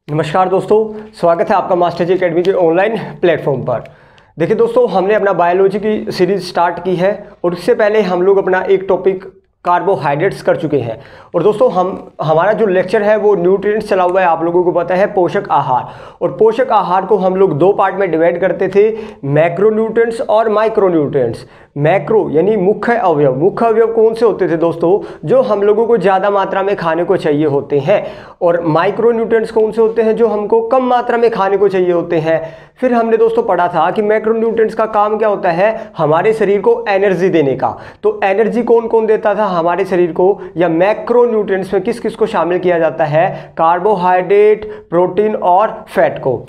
नमस्कार दोस्तों, स्वागत है आपका मास्टर जी अकेडमी के ऑनलाइन प्लेटफॉर्म पर। देखिए दोस्तों, हमने अपना बायोलॉजी की सीरीज स्टार्ट की है और उससे पहले हम लोग अपना एक टॉपिक कार्बोहाइड्रेट्स कर चुके हैं। और दोस्तों हमारा जो लेक्चर है वो न्यूट्रिएंट्स चला हुआ है, आप लोगों को पता है, पोषक आहार। और पोषक आहार को हम लोग दो पार्ट में डिवाइड करते थे, मैक्रोन्यूट्रिएंट्स और माइक्रोन्यूट्रिएंट्स। मैक्रो यानी मुख्य अवयव। मुख्य अवयव कौन से होते थे दोस्तों? जो हम लोगों को ज़्यादा मात्रा में खाने को चाहिए होते हैं। और माइक्रोन्यूट्रिएंट्स कौन से होते हैं? जो हमको कम मात्रा में खाने को चाहिए होते हैं। फिर हमने दोस्तों पढ़ा था कि मैक्रोन्यूट्रिएंट्स का काम क्या होता है? हमारे शरीर को एनर्जी देने का। तो एनर्जी कौन कौन देता था हमारे शरीर को? या मैक्रोन्यूट्रिएंट्स में किस किस को शामिल किया जाता है? कार्बोहाइड्रेट, प्रोटीन और फैट को।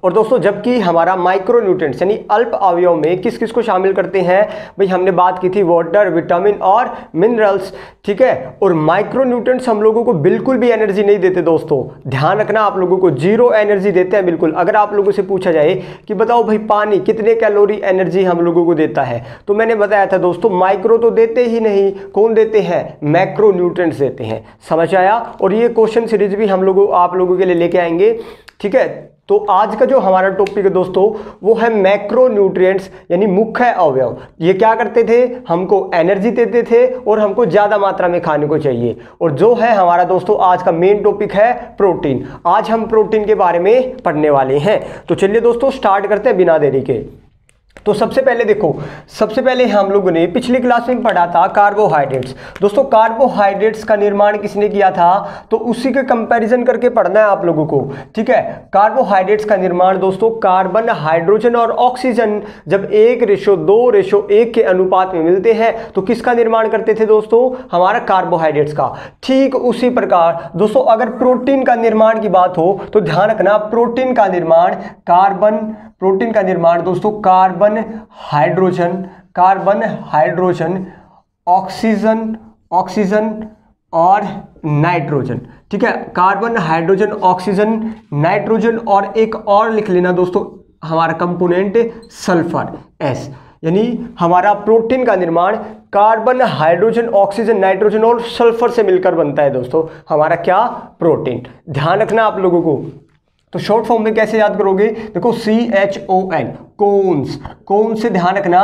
और दोस्तों जबकि हमारा माइक्रोन्यूट्रिएंट्स यानी अल्प अवयव में किस किस को शामिल करते हैं? भाई हमने बात की थी वाटर, विटामिन और मिनरल्स, ठीक है। और माइक्रोन्यूट्रिएंट्स हम लोगों को बिल्कुल भी एनर्जी नहीं देते दोस्तों, ध्यान रखना, आप लोगों को जीरो एनर्जी देते हैं बिल्कुल। अगर आप लोगों से पूछा जाए कि बताओ भाई पानी कितने कैलोरी एनर्जी हम लोगों को देता है, तो मैंने बताया था दोस्तों माइक्रो तो देते ही नहीं, कौन देते हैं? मैक्रोन्यूट्रिएंट्स देते हैं। समझ आया? और ये क्वेश्चन सीरीज भी हम लोगों आप लोगों के लिए लेके आएंगे, ठीक है। तो आज का जो हमारा टॉपिक है दोस्तों वो है मैक्रोन्यूट्रिएंट्स यानी मुख्य अवयव। ये क्या करते थे? हमको एनर्जी देते थे और हमको ज़्यादा मात्रा में खाने को चाहिए। और जो है हमारा दोस्तों आज का मेन टॉपिक है प्रोटीन। आज हम प्रोटीन के बारे में पढ़ने वाले हैं। तो चलिए दोस्तों स्टार्ट करते हैं बिना देरी के। तो सबसे पहले देखो, सबसे पहले हम लोगों ने पिछली क्लास में पढ़ा था कार्बोहाइड्रेट्स। दोस्तों कार्बोहाइड्रेट्स का निर्माण किसने किया था? तो उसी के कंपैरिजन करके पढ़ना है आप लोगों को, ठीक है। कार्बोहाइड्रेट्स का निर्माण दोस्तों कार्बन, हाइड्रोजन और ऑक्सीजन जब 1:2:1 के अनुपात में मिलते हैं तो किसका निर्माण करते थे दोस्तों? हमारा कार्बोहाइड्रेट्स का। ठीक उसी प्रकार दोस्तों अगर प्रोटीन का निर्माण की बात हो तो ध्यान रखना, प्रोटीन का निर्माण दोस्तों कार्बन, हाइड्रोजन, ऑक्सीजन और नाइट्रोजन, ठीक है। कार्बन, हाइड्रोजन, ऑक्सीजन, नाइट्रोजन और एक और लिख लेना दोस्तों हमारा कंपोनेंट सल्फर, एस। यानी हमारा प्रोटीन का निर्माण कार्बन, हाइड्रोजन, ऑक्सीजन, नाइट्रोजन और सल्फर से मिलकर बनता है दोस्तों हमारा क्या? प्रोटीन। ध्यान रखना आप लोगों को। तो शॉर्ट फॉर्म में कैसे याद करोगे? देखो CHON, कौन से ध्यान रखना,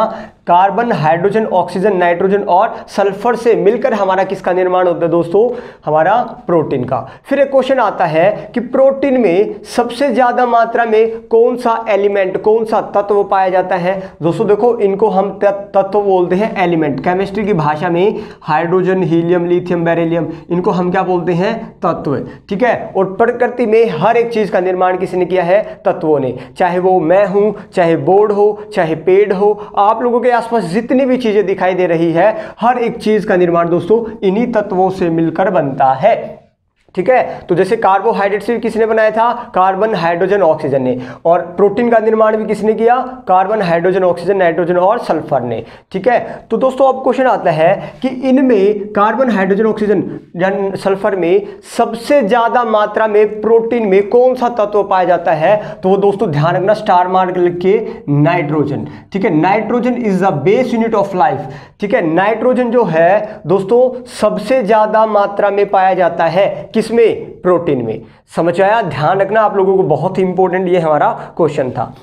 कार्बन, हाइड्रोजन, ऑक्सीजन, नाइट्रोजन और सल्फर से मिलकर हमारा किसका निर्माण होता है दोस्तों? हमारा प्रोटीन का। फिर एक क्वेश्चन आता है कि प्रोटीन में सबसे ज्यादा मात्रा में कौन सा एलिमेंट, कौन सा तत्व पाया जाता है? दोस्तों देखो इनको हम तत्व बोलते हैं एलिमेंट। केमिस्ट्री की भाषा में हाइड्रोजन, हीलियम, लिथियम, बेरिलियम, इनको हम क्या बोलते हैं? तत्व, ठीक है। और प्रकृति में हर एक चीज का निर्माण किसने किया है? तत्वों ने। चाहे वो मैं हूं, चाहे बोर्ड हो, चाहे पेड़ हो, आप लोगों के आसपास जितनी भी चीजें दिखाई दे रही है, हर एक चीज का निर्माण दोस्तों इन्हीं तत्वों से मिलकर बनता है, ठीक है। तो जैसे कार्बोहाइड्रेट्स भी किसने बनाया था? कार्बन, हाइड्रोजन, ऑक्सीजन ने। और प्रोटीन का निर्माण भी किसने किया? कार्बन, हाइड्रोजन, ऑक्सीजन, नाइट्रोजन और सल्फर ने, ठीक है। तो दोस्तों अब क्वेश्चन आता है कि इनमें कार्बन, हाइड्रोजन, ऑक्सीजन, सल्फर में सबसे ज्यादा मात्रा में प्रोटीन में कौन सा तत्व पाया जाता है? तो वो दोस्तों ध्यान रखना, स्टार मार्क लिख के, नाइट्रोजन, ठीक है। Nitrogen is the base unit of life, ठीक है। नाइट्रोजन जो है दोस्तों सबसे ज्यादा मात्रा में पाया जाता है किसमें? प्रोटीन में। समझ आया? ध्यान रखना आप लोगों को, बहुत ही इंपॉर्टेंट ये हमारा क्वेश्चन था।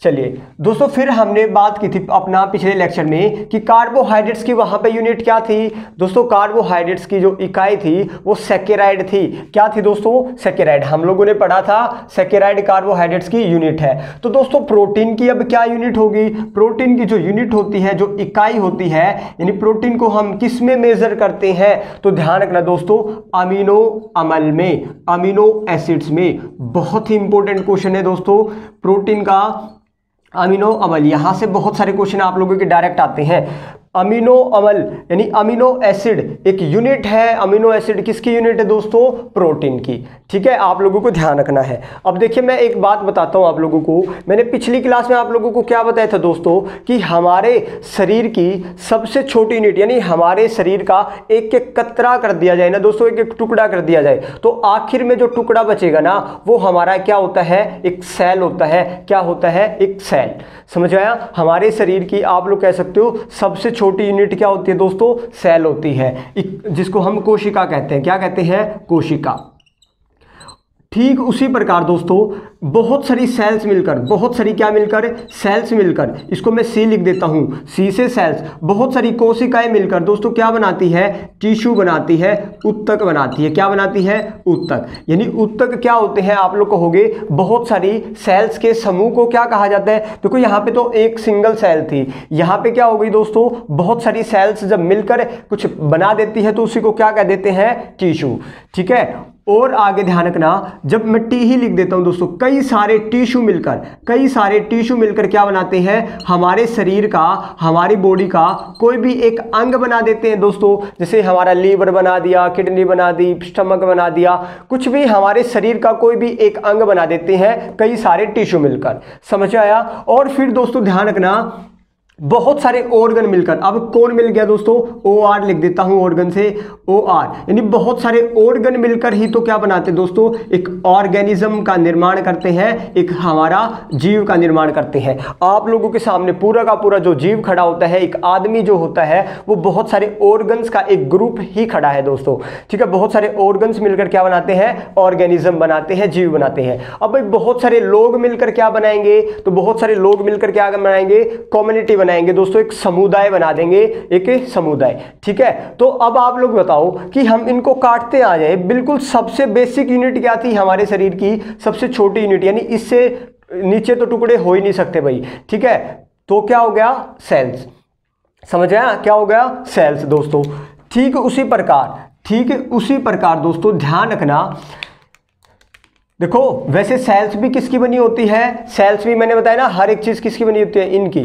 चलिए दोस्तों फिर हमने बात की थी अपना पिछले लेक्चर में कि कार्बोहाइड्रेट्स की वहां पे यूनिट क्या थी दोस्तों? कार्बोहाइड्रेट्स की जो इकाई थी वो सैकेराइड थी। क्या थी दोस्तों? सैकेराइड। हम लोगों ने पढ़ा था सैकेराइड कार्बोहाइड्रेट्स की यूनिट है। तो दोस्तों प्रोटीन की अब क्या यूनिट होगी? प्रोटीन की जो यूनिट होती है, जो इकाई होती है, यानी प्रोटीन को हम किस में मेजर करते हैं? तो ध्यान रखना दोस्तों अमीनो अम्ल में, अमीनो एसिड्स में। बहुत ही इंपॉर्टेंट क्वेश्चन है दोस्तों प्रोटीन का अमीनो अम्ल। यहां से बहुत सारे क्वेश्चन आप लोगों के डायरेक्ट आते हैं। अमीनो अम्ल यानी अमीनो एसिड एक यूनिट है। अमीनो एसिड किसकी यूनिट है दोस्तों? प्रोटीन की, ठीक है। आप लोगों को ध्यान रखना है। अब देखिए मैं एक बात बताता हूं आप लोगों को। मैंने पिछली क्लास में आप लोगों को क्या बताया था दोस्तों कि हमारे शरीर की सबसे छोटी यूनिट यानी हमारे शरीर का एक एक कतरा कर दिया जाए ना दोस्तों, एक एक टुकड़ा कर दिया जाए तो आखिर में जो टुकड़ा बचेगा ना वो हमारा क्या होता है? एक सेल होता है। क्या होता है? एक सेल। समझ आया? हमारे शरीर की आप लोग कह सकते हो सबसे छोटी यूनिट क्या होती है दोस्तों? सेल होती है, जिसको हम कोशिका कहते हैं। क्या कहते हैं? कोशिका, ठीक उसी प्रकार दोस्तों बहुत सारी सेल्स मिलकर, बहुत सारी क्या मिलकर, सेल्स मिलकर, इसको मैं सी लिख देता हूं, सी से सेल्स, बहुत सारी कोशिकाएं मिलकर दोस्तों क्या बनाती है, टिश्यू बनाती है, उत्तक बनाती है। क्या बनाती है, उत्तक। यानी उत्तक क्या होते हैं, आप लोग कहोगे बहुत सारी सेल्स के समूह को क्या कहा जाता है। देखो यहाँ पे तो एक सिंगल सेल थी, यहाँ पे क्या हो गई दोस्तों, बहुत सारी सेल्स जब मिलकर कुछ बना देती है तो उसी को क्या कह देते हैं, टिश्यू। ठीक है, और आगे ध्यान रखना, जब मैं टी ही लिख देता हूं दोस्तों, कई सारे टिश्यू मिलकर, कई सारे टिश्यू मिलकर क्या बनाते हैं, हमारे शरीर का, हमारी बॉडी का कोई भी एक अंग बना देते हैं दोस्तों। जैसे हमारा लीवर बना दिया, किडनी बना दी, स्टमक बना दिया, कुछ भी हमारे शरीर का कोई भी एक अंग बना देते हैं कई सारे टिश्यू मिलकर। समझ आया। और फिर दोस्तों ध्यान रखना, बहुत सारे ऑर्गन मिलकर, अब कौन मिल गया दोस्तों, ओ आर लिख देता हूं, ऑर्गन से ओ आर, यानी बहुत सारे ऑर्गन मिलकर ही तो क्या बनाते हैं दोस्तों, एक ऑर्गेनिज्म का निर्माण करते हैं, एक हमारा जीव का निर्माण करते हैं। आप लोगों के सामने पूरा का पूरा जो जीव खड़ा होता है, एक आदमी जो होता है, वो बहुत सारे ऑर्गन्स का एक ग्रुप ही खड़ा है दोस्तों। ठीक है, बहुत सारे ऑर्गन्स मिलकर क्या बनाते हैं, ऑर्गेनिज्म बनाते हैं, जीव बनाते हैं। अब भाई बहुत सारे लोग मिलकर क्या बनाएंगे, तो बहुत सारे लोग मिलकर क्या बनाएंगे, कम्युनिटी बनाएंगे दोस्तों, एक समुदाय बना देंगे, एक समुदाय। ठीक है, तो अब आप लोग बताओ कि हम इनको काटते आ जाए, बिल्कुल सबसे बेसिक यूनिट क्या थी हमारे शरीर की, सबसे छोटी यूनिट, यानी इससे नीचे तो टुकड़े हो ही नहीं सकते भाई। ठीक है, तो क्या हो गया, सेल्स। समझ आया, क्या हो गया, सेल्स दोस्तों। ठीक उसी प्रकार दोस्तों ध्यान रखना, देखो वैसे सेल्स भी किसकी बनी होती है, सेल्स भी मैंने बताया ना, हर एक चीज किसकी बनी होती है, इनकी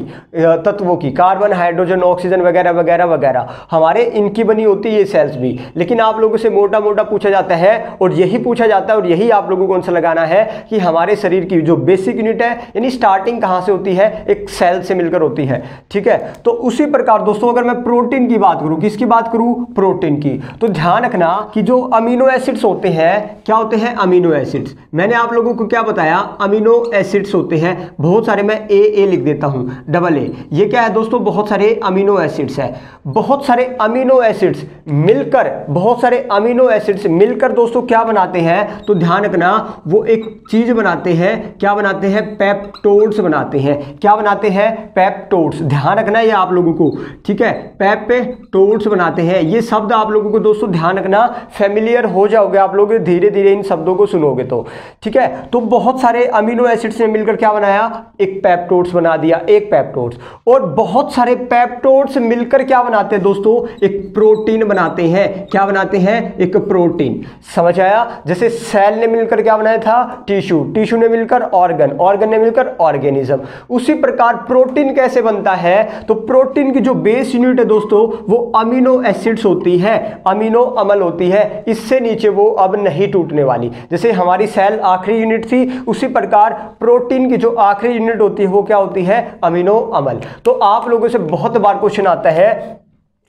तत्वों की, कार्बन, हाइड्रोजन, ऑक्सीजन वगैरह वगैरह वगैरह, हमारे इनकी बनी होती है ये सेल्स भी। लेकिन आप लोगों से मोटा मोटा पूछा जाता है, और यही पूछा जाता है, और यही आप लोगों को आंसर लगाना है कि हमारे शरीर की जो बेसिक यूनिट है, यानी स्टार्टिंग कहां से होती है, एक सेल से मिलकर होती है। ठीक है, तो उसी प्रकार दोस्तों अगर मैं प्रोटीन की बात करूं, किसकी बात करूं, प्रोटीन की, तो ध्यान रखना कि जो अमीनो एसिड्स होते हैं, क्या होते हैं, अमीनो एसिड्स। मैंने आप लोगों को क्या बताया, अमीनो एसिड्स होते हैं बहुत सारे, मैं ए लिख देता हूं, डबल ए। ये क्या है दोस्तों, बहुत सारे अमीनो एसिड्स है, बहुत सारे अमीनो एसिड्स मिलकर, बहुत सारे अमीनो एसिड्स मिलकर दोस्तों क्या बनाते हैं, तो ध्यान रखना, वो एक चीज बनाते हैं, क्या बनाते हैं, पेप्टोड्स बनाते हैं। क्या बनाते हैं, पेप्टोड्स। ध्यान रखना ये आप लोगों को। ठीक है, पेप्टोड्स बनाते हैं। ये शब्द आप लोगों को दोस्तों ध्यान रखना, फेमिलियर हो जाओगे आप लोग धीरे धीरे इन शब्दों को सुनोगे तो। ठीक है, तो बहुत सारे अमीनो एसिड्स ने मिलकर क्या बनाया, एक पेप्टोड्स बना दिया, एक पेप्टोड्स। और बहुत सारे पेप्टोड्स मिलकर क्या बनाते हैं दोस्तों, एक प्रोटीन बनाते हैं। क्या बनाते हैं, एक प्रोटीन। समझ आया। जैसे सेल ने मिलकर क्या बनाया था, टिश्यू, टिश्यू ने मिलकर ऑर्गन, ऑर्गन ने मिलकर ऑर्गेनिज्म। उसी प्रकार प्रोटीन कैसे बनता है, तो प्रोटीन की जो बेस यूनिट है दोस्तों, वो अमीनो एसिड्स होती है, अमीनो अम्ल होती है। इससे नीचे वो अब नहीं टूटने वाली। जैसे हमारी सेल आखिरी यूनिट थी, उसी प्रकार प्रोटीन की जो आखिरी यूनिट होती है वो क्या होती है, अमीनो अम्ल। तो आप लोगों से बहुत बार क्वेश्चन आता है,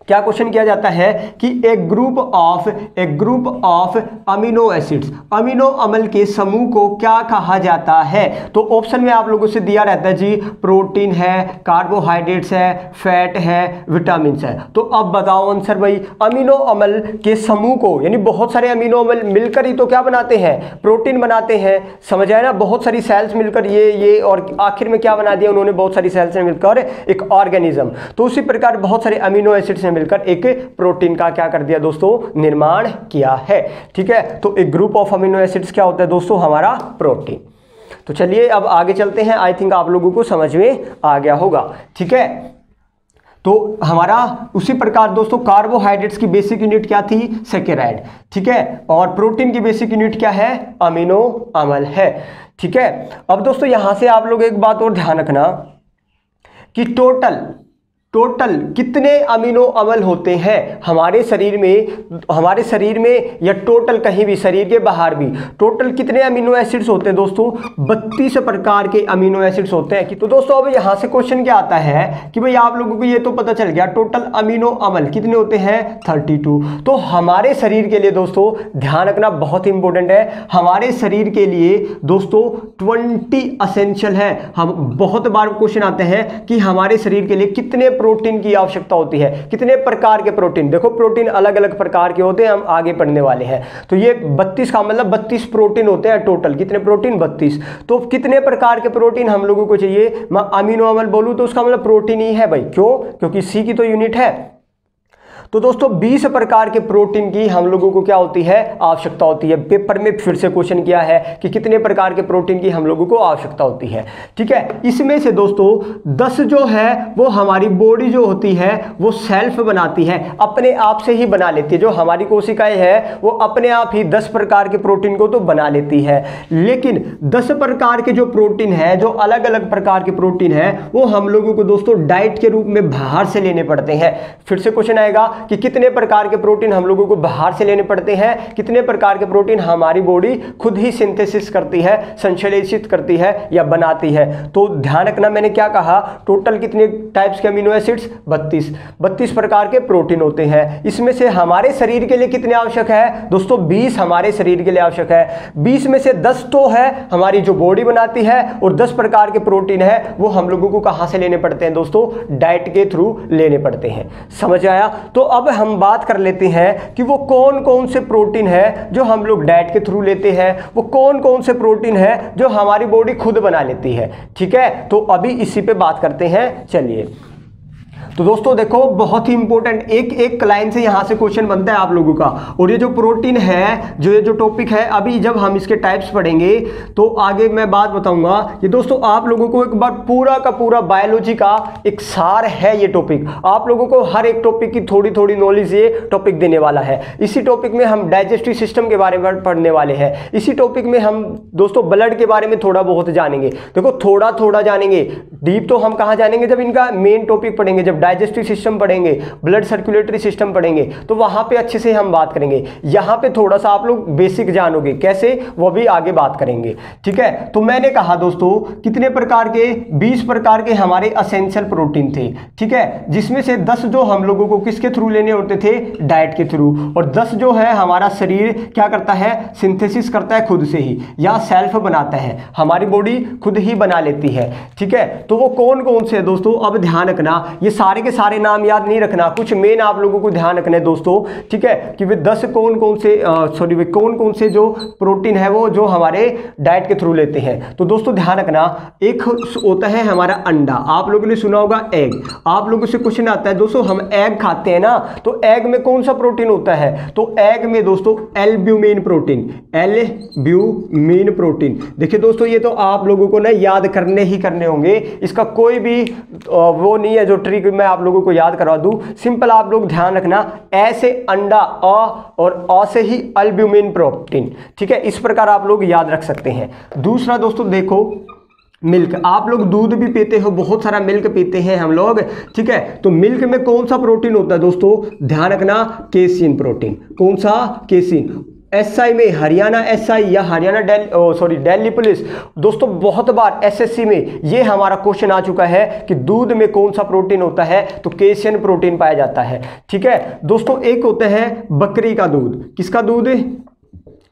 क्या क्वेश्चन किया जाता है कि एक group of amino acids, amino अम्ल के समूह को क्या कहा जाता है। तो ऑप्शन में आप लोगों से दिया रहता है जी, प्रोटीन है, कार्बोहाइड्रेट्स है, फैट है, विटामिन है। तो अब बताओ आंसर भाई, अमीनो अम्ल के समूह को, यानी बहुत सारे अमीनो अम्ल मिलकर ही तो क्या बनाते हैं, प्रोटीन बनाते हैं। समझ आया ना, बहुत सारी सेल्स मिलकर ये और आखिर में क्या बना दिया उन्होंने, बहुत सारी सेल्स ने मिलकर एक ऑर्गेनिज्म। तो उसी प्रकार बहुत सारे अमीनो एसिड्स मिलकर एक प्रोटीन का क्या कर दिया दोस्तों, निर्माण किया है। ठीक है, तो एक ग्रुप ऑफ अमीनो एसिड्स क्या होता है दोस्तों, हमारा प्रोटीन। तो चलिए अब आगे चलते हैं, आई थिंक आप लोगों को समझ में आ गया होगा। ठीक है, तो हमारा उसी प्रकार दोस्तों कार्बोहाइड्रेट्स की बेसिक यूनिट क्या थी, सैकेराइड। ठीक है, और प्रोटीन की बेसिक यूनिट क्या है, अमीनो अम्ल है। ठीक है, अब दोस्तों यहां से आप लोग एक बात और ध्यान रखना कि टोटल कितने अमीनो अम्ल होते हैं हमारे शरीर में या टोटल कहीं भी शरीर के बाहर भी, टोटल कितने अमीनो एसिड्स होते हैं दोस्तों, 32 प्रकार के अमीनो एसिड्स होते हैं। तो दोस्तों अब यहां से क्वेश्चन क्या आता है कि भाई आप लोगों को ये तो पता चल गया टोटल अमीनो अम्ल कितने होते हैं, 32। तो हमारे शरीर के लिए दोस्तों ध्यान रखना बहुत इंपॉर्टेंट है, हमारे शरीर के लिए दोस्तों 20 असेंशियल है। हम बहुत बार क्वेश्चन आते हैं कि हमारे शरीर के लिए कितने प्रोटीन की आवश्यकता होती है, कितने प्रकार के प्रोटीन। देखो प्रोटीन अलग अलग प्रकार के होते हैं, हम आगे पढ़ने वाले हैं। तो ये 32 का मतलब 32 प्रोटीन होते हैं टोटल। कितने प्रोटीन? 32। तो कितने प्रकार के प्रोटीन हम लोगों को चाहिए? मैं अमीनो अम्ल बोलूं तो उसका मतलब प्रोटीन ही है भाई। क्यों? क्योंकि सी की तो यूनिट है। तो दोस्तों 20 प्रकार के प्रोटीन की हम लोगों को क्या होती है? आवश्यकता होती है। पेपर में फिर से क्वेश्चन किया है कि कितने प्रकार के प्रोटीन की हम लोगों को आवश्यकता होती है। ठीक है, इसमें से दोस्तों 10 जो है वो हमारी बॉडी जो होती है वो सेल्फ बनाती है, अपने आप से ही बना लेती है। जो हमारी कोशिकाएं है वो अपने आप ही 10 प्रकार के प्रोटीन को तो बना लेती है। लेकिन 10 प्रकार के जो प्रोटीन है, जो अलग अलग प्रकार के प्रोटीन है, वो हम लोगों को दोस्तों डाइट के रूप में बाहर से लेने पड़ते हैं। फिर से क्वेश्चन आएगा कि कितने प्रकार के प्रोटीन हम लोगों को बाहर से लेने पड़ते हैं, कितने प्रकार के प्रोटीन हमारी बॉडी खुद ही सिंथेसिस करती है, संश्लेषित करती है या बनाती है। तो ध्यान रखना, मैंने क्या कहा? टोटल कितने टाइप्स के अमीनो एसिड्स? 32 प्रकार के प्रोटीन होते हैं। इसमें से हमारे शरीर के लिए कितने आवश्यक है दोस्तों? 20 हमारे शरीर के लिए आवश्यक है। 20 में से 10 तो है हमारी जो बॉडी बनाती है, और 10 प्रकार के प्रोटीन है वो हम लोगों को कहां से लेने पड़ते हैं दोस्तों? डाइट के थ्रू लेने पड़ते हैं। समझ आया? तो अब हम बात कर लेते हैं कि वो कौन कौन से प्रोटीन है जो हम लोग डाइट के थ्रू लेते हैं, वो कौन कौन से प्रोटीन है जो हमारी बॉडी खुद बना लेती है। ठीक है, तो अभी इसी पे बात करते हैं। चलिए, तो दोस्तों देखो बहुत ही इंपॉर्टेंट एक लाइन से यहां से क्वेश्चन बनता है आप लोगों का। और ये जो प्रोटीन है, जो टॉपिक है, अभी जब हम इसके टाइप्स पढ़ेंगे तो आगे मैं बात बताऊंगा। ये दोस्तों आप लोगों को एक बार पूरा का पूरा बायोलॉजी का एक सार है ये टॉपिक। आप लोगों को हर एक टॉपिक की थोड़ी थोड़ी नॉलेज ये टॉपिक देने वाला है। इसी टॉपिक में हम डाइजेस्टिव सिस्टम के बारे में पढ़ने वाले हैं। इसी टॉपिक में हम दोस्तों ब्लड के बारे में थोड़ा बहुत जानेंगे। देखो थोड़ा थोड़ा जानेंगे, डीप तो हम कहां जानेंगे? जब इनका मेन टॉपिक पढ़ेंगे, जब डाइजेस्टिव सिस्टम पढ़ेंगे, ब्लड सर्कुलेटरी सिस्टम पढ़ेंगे, तो वहां पे अच्छे से हम बात करेंगे। यहां पे थोड़ा सा आप लोग बेसिक जानोगे, कैसे वो भी आगे बात करेंगे। ठीक है, तो मैंने कहा दोस्तों कितने प्रकार के? 20 प्रकार के हमारे असेंशियल प्रोटीन थे। ठीक है, जिसमें से 10 जो हम लोगों को किसके थ्रू लेने होते थे? डाइट के थ्रू। और 10 जो है हमारा शरीर क्या करता है? सिंथेसिस करता है खुद से ही, या सेल्फ बनाता है, हमारी बॉडी खुद ही बना लेती है। ठीक है, तो वो कौन कौन से है दोस्तों? अब ध्यान रखना, ये सारे के सारे नाम याद नहीं रखना, कुछ मेन आप लोगों को ध्यान रखने दोस्तों। ठीक है, कि वे 10 कौन कौन से जो प्रोटीन है वो जो हमारे डाइट के थ्रू लेते हैं। तो दोस्तों ध्यान रखना, एक होता है हमारा अंडा, आप लोगों ने सुना होगा एग। आप लोगों से क्वेश्चन आता है दोस्तों, हम एग खाते हैं ना, तो एग में कौन सा प्रोटीन होता है? तो एग में दोस्तों एल्ब्यूमिन प्रोटीन, एल्ब्यूमिन प्रोटीन। देखिए दोस्तों ये तो आप लोगों को ना याद करने ही करने होंगे, इसका कोई भी वो नहीं है जो ट्रिक मैं आप लोगों को याद करवा दूं। सिंपल आप लोग ध्यान रखना, ऐसे अंडा और अ से ही एल्ब्यूमिन प्रोटीन। ठीक है, इस प्रकार आप लोग याद रख सकते हैं। दूसरा दोस्तों देखो मिल्क, आप लोग दूध भी पीते हो, बहुत सारा मिल्क पीते हैं हम लोग। ठीक है, तो मिल्क में कौन सा प्रोटीन होता है दोस्तों? ध्यान रखना, केसिन प्रोटीन। कौन सा? केसिन। एसआई में हरियाणा एसआई या हरियाणा दिल्ली पुलिस, दोस्तों बहुत बार एसएससी में ये हमारा क्वेश्चन आ चुका है कि दूध में कौन सा प्रोटीन होता है? तो केसिन प्रोटीन पाया जाता है। ठीक है दोस्तों, एक होता है बकरी का दूध। किसका दूध?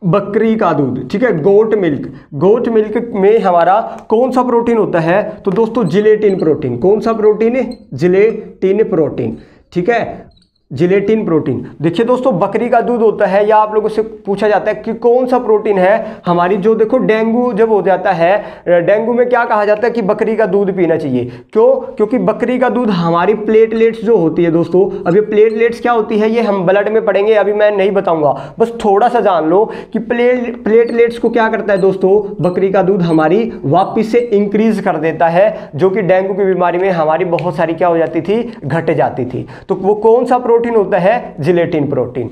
बकरी का दूध। ठीक है, गोट मिल्क। गोट मिल्क में हमारा कौन सा प्रोटीन होता है? तो दोस्तों जिलेटिन प्रोटीन। कौन सा प्रोटीन? Gelatin protein. ठीक है, जिलेटिन प्रोटीन। देखिए दोस्तों बकरी का दूध होता है, या आप लोगों से पूछा जाता है कि कौन सा प्रोटीन है हमारी, जो देखो डेंगू जब हो जाता है, डेंगू में क्या कहा जाता है कि बकरी का दूध पीना चाहिए। क्यों? क्योंकि बकरी का दूध हमारी प्लेटलेट्स जो होती है दोस्तों, अब ये प्लेटलेट्स क्या होती है ये हम ब्लड में पढ़ेंगे, अभी मैं नहीं बताऊंगा, बस थोड़ा सा जान लो कि प्लेटलेट्स को क्या करता है दोस्तों, बकरी का दूध हमारी वापिस से इंक्रीज कर देता है, जो कि डेंगू की बीमारी में हमारी बहुत सारी क्या हो जाती थी? घट जाती थी। तो वो कौन सा प्रोटीन होता है? Gelatin protein.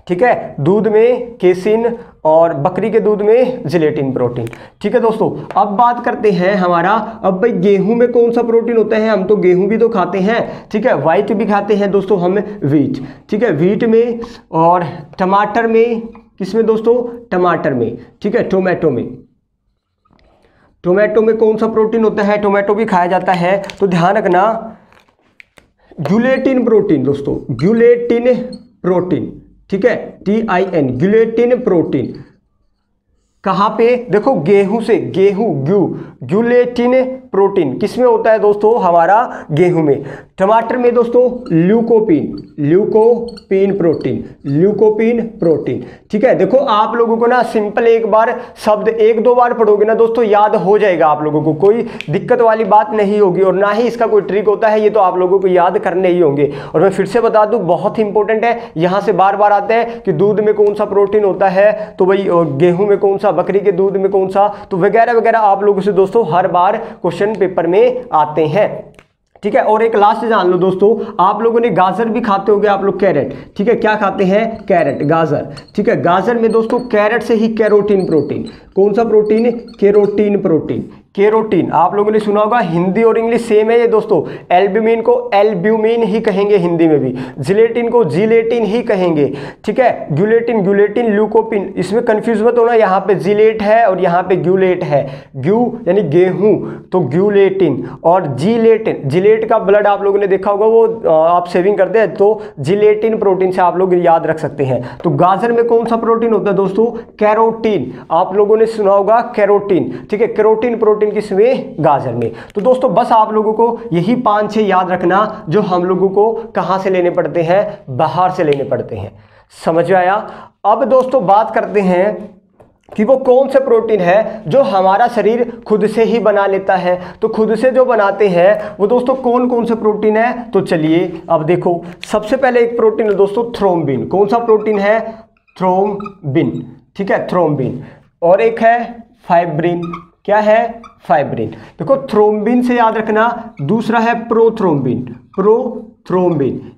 ठीक है, दूध में केसिन और बकरी के दूध में जिलेटिन प्रोटीन। ठीक है दोस्तों, अब बात करते हैं हमारा, अब भाई गेहूं में कौन सा प्रोटीन होता है? हम तो गेहूं भी तो खाते हैं। ठीक है, व्हाइट भी खाते हैं दोस्तों हम, व्हीट। ठीक है, व्हीट में, और टमाटर में, किसमें दोस्तों? टमाटर में। ठीक है, टोमेटो में। टोमेटो में कौन सा प्रोटीन होता है? टोमेटो भी खाया जाता है। तो ध्यान रखना, ग्यूलेटिन प्रोटीन दोस्तों, ग्यूलेटिन प्रोटीन। ठीक है, TIN, ग्यूलेटिन प्रोटीन। कहाँ पे देखो, गेहूं से, गेहूं ग्यूलेटिन प्रोटीन किसमें होता है दोस्तों, हमारा गेहूं में। टमाटर में दोस्तों ल्यूकोपीन प्रोटीन। ठीक है, देखो आप लोगों को ना सिंपल एक बार शब्द 1-2 बार पढ़ोगे ना दोस्तों याद हो जाएगा, आप लोगों को कोई दिक्कत वाली बात नहीं होगी, और ना ही इसका कोई ट्रिक होता है, ये तो आप लोगों को याद करने ही होंगे। और मैं फिर से बता दूं, बहुत इंपॉर्टेंट है, यहां से बार बार आते हैं कि दूध में कौन सा प्रोटीन होता है, तो भाई गेहूं में कौन सा, बकरी के दूध में कौन सा, तो वगैरह वगैरह आप लोगों से दोस्तों हर बार क्वेश्चन पेपर में आते हैं। ठीक है, और एक लास्ट जान लो दोस्तों, आप लोगों ने गाजर भी खाते होंगे आप लोग, कैरेट। ठीक है, क्या खाते हैं, कैरेट, गाजर। ठीक है, गाजर में दोस्तों कैरेट से ही कैरोटीन प्रोटीन, कौन सा प्रोटीन, केरोटीन आप लोगों ने सुना होगा। हिंदी और इंग्लिश सेम है ये दोस्तों, एल्ब्यूमिन को एल्ब्यूमिन ही कहेंगे हिंदी में भी, जिलेटिन को जिलेटिन ही कहेंगे। ठीक है, ग्यूलेटिन ल्यूकोपिन, इसमें कंफ्यूज मत होना, यहाँ पे जिलेट है और यहाँ पे ग्यूलेट है। ग्यू यानी गेहूं, तो ग्यूलेटिन, और जिलेट का ब्लड आप लोगों ने देखा होगा, वो आप सेविंग करते हैं तो जिलेटिन प्रोटीन से आप लोग याद रख सकते हैं। तो गाजर में कौन सा प्रोटीन होता है दोस्तों, कैरोटीन, आप लोगों ने सुना होगा कैरोटीन। ठीक है, कैरोटीन प्रोटीन किसमें, गाजर में। तो दोस्तों बस आप लोगों को यही 5-6 याद रखना, जो हम लोगों को कहां से लेने पड़ते हैं, बाहर से लेने पड़ते हैं। समझ आया। अब दोस्तों बात करते हैं कि वो कौन से प्रोटीन है जो हमारा शरीर खुद से ही बना लेता है। तो खुद से जो बनाते हैं वो दोस्तों कौन कौन से प्रोटीन है, तो चलिए अब देखो। सबसे पहले एक प्रोटीन है दोस्तों थ्रोम्बिन, कौन सा प्रोटीन है, थ्रोम्बिन। ठीक है, थ्रोम्बिन। और एक है फाइब्रिन, क्या है, फाइब्रिन। देखो थ्रोम्बिन से याद रखना, दूसरा है प्रोथ्रोम्बिन,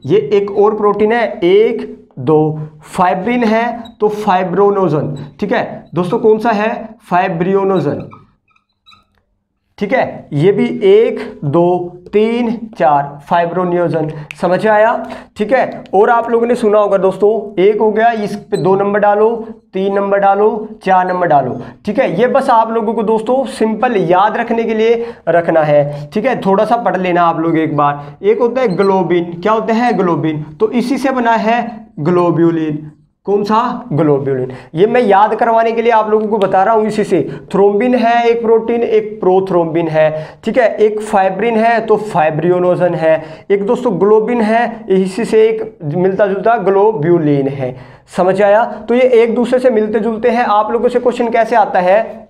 ये एक और प्रोटीन है, 1-2। फाइब्रिन है तो फाइब्रोनोजन। ठीक है दोस्तों, कौन सा है, फाइब्रियोनोजन। ठीक है, ये भी 1-2-3-4 फाइब्रोनियोजन। समझ आया। ठीक है, और आप लोगों ने सुना होगा दोस्तों, एक हो गया, इस पे 2 नंबर डालो, 3 नंबर डालो, 4 नंबर डालो। ठीक है, ये बस आप लोगों को दोस्तों सिंपल याद रखने के लिए रखना है। ठीक है, थोड़ा सा पढ़ लेना आप लोग एक बार। एक होता है ग्लोबिन, क्या होता है, ग्लोबिन, तो इसी से बना है ग्लोब्यूलिन, कौन सा, ग्लोब्यूलिन। ये मैं याद करवाने के लिए आप लोगों को बता रहा हूं इसी से। थ्रोम्बिन है एक प्रोटीन, एक प्रोथ्रोम्बिन है। ठीक है, एक फाइब्रिन है तो फाइब्रियोनोजन है, एक दोस्तों ग्लोबिन है, इसी से एक मिलता जुलता ग्लोब्यूलिन है। समझ आया। तो ये एक दूसरे से मिलते जुलते हैं। आप लोगों से क्वेश्चन कैसे आता है,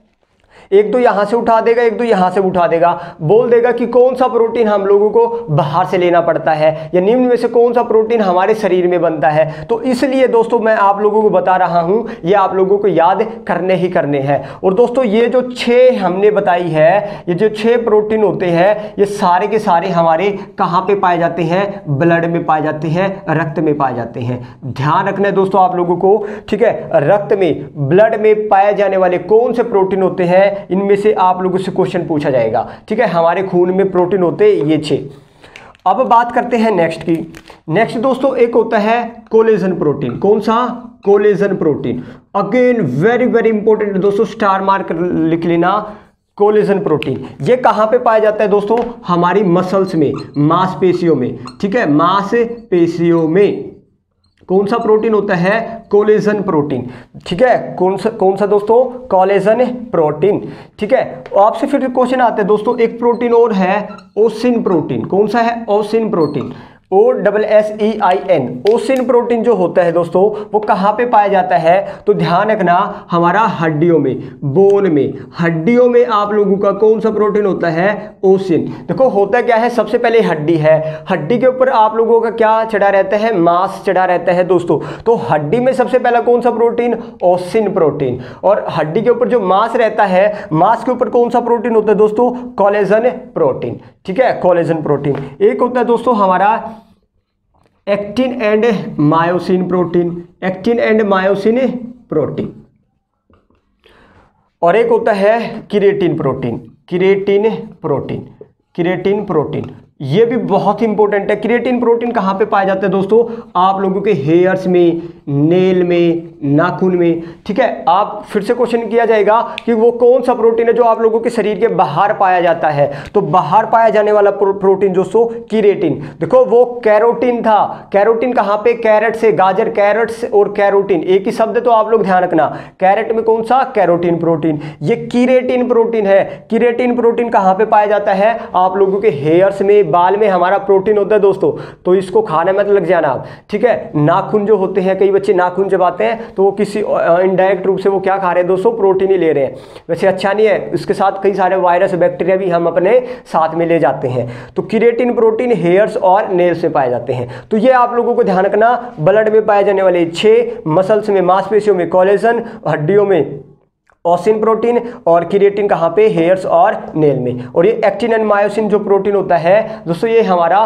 एक तो यहां से उठा देगा, एक तो यहां से उठा देगा, बोल देगा कि कौन सा प्रोटीन हम लोगों को बाहर से लेना पड़ता है, या निम्न में से कौन सा प्रोटीन हमारे शरीर में बनता है। तो इसलिए दोस्तों मैं आप लोगों को बता रहा हूं, ये आप लोगों को याद करने ही करने हैं। और दोस्तों ये जो 6 हमने बताई है, ये जो 6 प्रोटीन होते हैं, ये सारे के सारे हमारे कहां पे पाए जाते हैं, ब्लड में पाए जाते हैं, रक्त में पाए जाते हैं। ध्यान रखना है दोस्तों आप लोगों को। ठीक है, रक्त में, ब्लड में पाए जाने वाले कौन से प्रोटीन होते हैं, इनमें से आप लोगों से क्वेश्चन पूछा जाएगा। ठीक है, हमारे खून में प्रोटीन होते हैं ये 6। अब बात करते हैं नेक्स्ट की। नेक्स्ट दोस्तों एक होता है कोलेजन प्रोटीन, कौन सा, collagen protein. Again very very important दोस्तों, स्टार मार्क लिख लेना। कोलेजन प्रोटीन ये कहां पे पाया जाता है दोस्तों, हमारी मसल्स में, मांसपेशियों में। ठीक है, मांसपेशियों में कौन सा प्रोटीन होता है, कोलेजन प्रोटीन। ठीक है, कौन सा दोस्तों, कोलेजन प्रोटीन। ठीक है, आपसे फिर क्वेश्चन आते हैं दोस्तों, एक प्रोटीन और है ओसिन प्रोटीन, कौन सा है, ओसिन प्रोटीन, OSSEIN। ओसिन प्रोटीन जो होता है दोस्तों वो कहाँ पे पाया जाता है, तो ध्यान रखना, हमारा हड्डियों में, बोन में, हड्डियों में आप लोगों का कौन सा प्रोटीन होता है, ओसिन। देखो होता क्या है, सबसे पहले हड्डी है, हड्डी के ऊपर आप लोगों का क्या चढ़ा रहता है, मांस चढ़ा रहता है दोस्तों। तो हड्डी में सबसे पहला कौन सा प्रोटीन, ओसिन प्रोटीन। और हड्डी के ऊपर जो मांस रहता है, मांस के ऊपर कौन सा प्रोटीन होता है दोस्तों, कोलेजन प्रोटीन। ठीक है, कोलेजन प्रोटीन। एक होता है दोस्तों हमारा actin and myosin protein, actin and myosin protein. और एक होता है keratin protein, keratin protein, keratin protein. ये भी बहुत इंपॉर्टेंट है। किरेटिन प्रोटीन कहाँ पे पाया जाता है दोस्तों, आप लोगों के हेयर्स में, नेल में, नाखून में। ठीक है, आप फिर से क्वेश्चन किया जाएगा कि वो कौन सा प्रोटीन है जो आप लोगों के शरीर के बाहर पाया जाता है। तो बाहर पाया जाने वाला प्रोटीन दोस्तों कीरेटिन। देखो वो कैरोटीन था, कैरोटीन कहाँ पे, कैरेट से, गाजर, कैरेट से, और कैरोटीन एक ही शब्द, तो आप लोग ध्यान रखना, कैरेट में कौन सा, कैरोटीन प्रोटीन। ये कीरेटिन प्रोटीन है। कीरेटिन प्रोटीन कहाँ पे पाया जाता है, आप लोगों के हेयर्स में, बाल में हमारा प्रोटीन होता है दोस्तों, तो इसको खाने मत लग जाना आप। ठीक है, नाखून जो होते हैं, कई बच्चे नाखून चबाते हैं तो वो किसी इनडायरेक्ट रूप से वो क्या खा रहे हैं दोस्तों, प्रोटीन ही ले रहे हैं। वैसे अच्छा नहीं है, इसके साथ कई सारे वायरस, बैक्टीरिया भी हम अपने साथ में ले जाते हैं। तो कीरेटिन प्रोटीन हेयर्स और नेल्स में पाए जाते हैं। तो ये आप लोगों को ध्यान रखना, ब्लड में पाए जाने वाले 6, मसल्स में, मांसपेशियों में कोलेजन, हड्डियों में ऑसिन प्रोटीन, और कीरेटिन कहाँ पे, हेयर्स और नेल में। और ये एक्टिन एंड मायोसिन जो प्रोटीन होता है दोस्तों, ये हमारा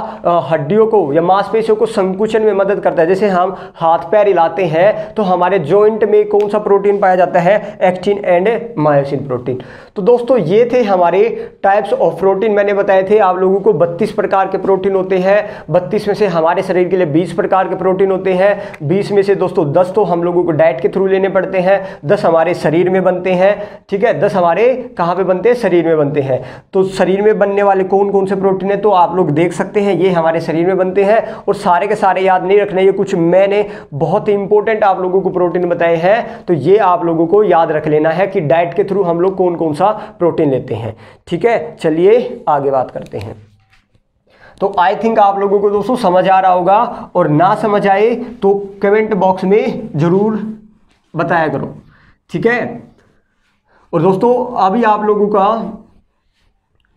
हड्डियों को या मांसपेशियों को संकुचन में मदद करता है। जैसे हम हाथ पैर हिलाते हैं तो हमारे जॉइंट में कौन सा प्रोटीन पाया जाता है, एक्टिन एंड मायोसिन प्रोटीन। तो दोस्तों ये थे हमारे टाइप्स ऑफ प्रोटीन। मैंने बताए थे आप लोगों को 32 प्रकार के प्रोटीन होते हैं। 32 में से हमारे शरीर के लिए 20 प्रकार के प्रोटीन होते हैं। 20 में से दोस्तों 10 तो हम लोगों को डाइट के थ्रू लेने पड़ते हैं, 10 हमारे शरीर में बनते हैं। ठीक है, 10 हमारे कहां पे बनते हैं, शरीर में बनते हैं। तो शरीर में बनने वाले कौन कौन से प्रोटीन है तो आप लोग देख सकते हैं, ये हमारे शरीर में बनते हैं। और सारे के सारे याद नहीं रखने, ये कुछ मैंने बहुत ही इंपॉर्टेंट आप लोगों को प्रोटीन बताए हैं, तो ये आप लोगों को याद रख लेना है कि डाइट के थ्रू हम लोग कौन कौन सा प्रोटीन लेते हैं। ठीक है, चलिए आगे बात करते हैं। तो आई थिंक आप लोगों को दोस्तों समझ आ रहा होगा, और ना समझ आए तो कमेंट बॉक्स में जरूर बताया करो। ठीक है, और दोस्तों अभी आप लोगों का,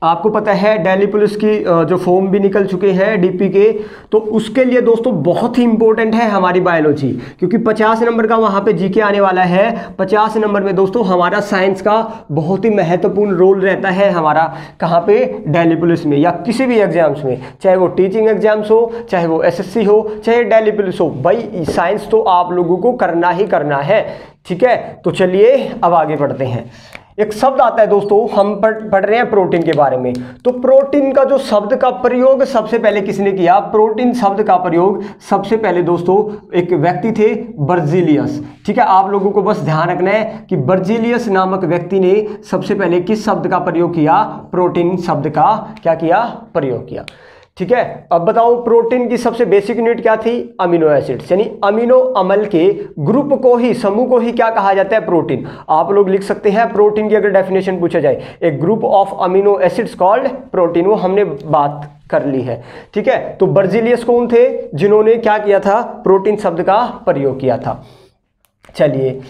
आपको पता है दिल्ली पुलिस की जो फॉर्म भी निकल चुके हैं डीपी के, तो उसके लिए दोस्तों बहुत ही इंपॉर्टेंट है हमारी बायोलॉजी, क्योंकि 50 नंबर का वहाँ पे जीके आने वाला है। 50 नंबर में दोस्तों हमारा साइंस का बहुत ही महत्वपूर्ण रोल रहता है हमारा, कहाँ पे, दिल्ली पुलिस में या किसी भी एग्जाम्स में, चाहे वो टीचिंग एग्जाम्स हो, चाहे वो एसएससी हो, चाहे दिल्ली पुलिस हो, भाई साइंस तो आप लोगों को करना ही करना है। ठीक है, तो चलिए अब आगे बढ़ते हैं। एक शब्द आता है दोस्तों, हम पढ़ रहे हैं प्रोटीन के बारे में। तो प्रोटीन का जो शब्द का प्रयोग सबसे पहले किसने किया, प्रोटीन शब्द का प्रयोग सबसे पहले दोस्तों एक व्यक्ति थे, बर्जीलियस। ठीक है, आप लोगों को बस ध्यान रखना है कि बर्जीलियस नामक व्यक्ति ने सबसे पहले किस शब्द का प्रयोग किया, प्रोटीन शब्द का क्या किया, प्रयोग किया। ठीक है, अब बताओ प्रोटीन की सबसे बेसिक यूनिट क्या थी, अमीनो एसिड्स, यानी अमीनो अम्ल के ग्रुप को ही, समूह को ही क्या कहा जाता है, प्रोटीन। आप लोग लिख सकते हैं प्रोटीन की अगर डेफिनेशन पूछा जाए, a group of amino acids called protein, वो हमने बात कर ली है। ठीक है, तो बर्जीलियस कौन थे, जिन्होंने क्या किया था, प्रोटीन शब्द का प्रयोग किया था। चलिए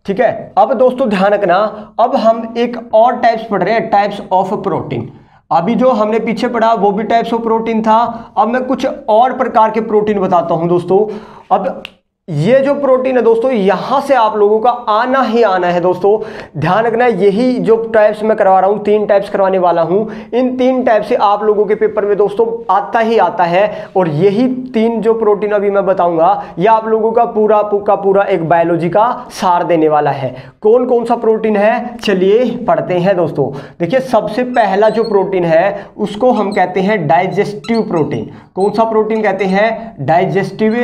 ठीक है, अब दोस्तों ध्यान रखना, अब हम एक और टाइप्स पढ़ रहे हैं, टाइप्स ऑफ प्रोटीन। अभी जो हमने पीछे पढ़ा वो भी टाइप्स ऑफ प्रोटीन था, अब मैं कुछ और प्रकार के प्रोटीन बताता हूं दोस्तों। अब ये जो प्रोटीन है दोस्तों, यहां से आप लोगों का आना ही आना है दोस्तों, ध्यान रखना। यही जो टाइप्स मैं करवा रहा हूं, 3 टाइप्स करवाने वाला हूं, इन 3 टाइप से आप लोगों के पेपर में दोस्तों आता ही आता है। और यही 3 जो प्रोटीन अभी मैं बताऊंगा, ये आप लोगों का पूरा एक बायोलॉजी का सार देने वाला है। कौन कौन सा प्रोटीन है, चलिए पढ़ते हैं दोस्तों। देखिए, सबसे पहला जो प्रोटीन है उसको हम कहते हैं डाइजेस्टिव प्रोटीन। कौन सा प्रोटीन कहते हैं, डाइजेस्टिव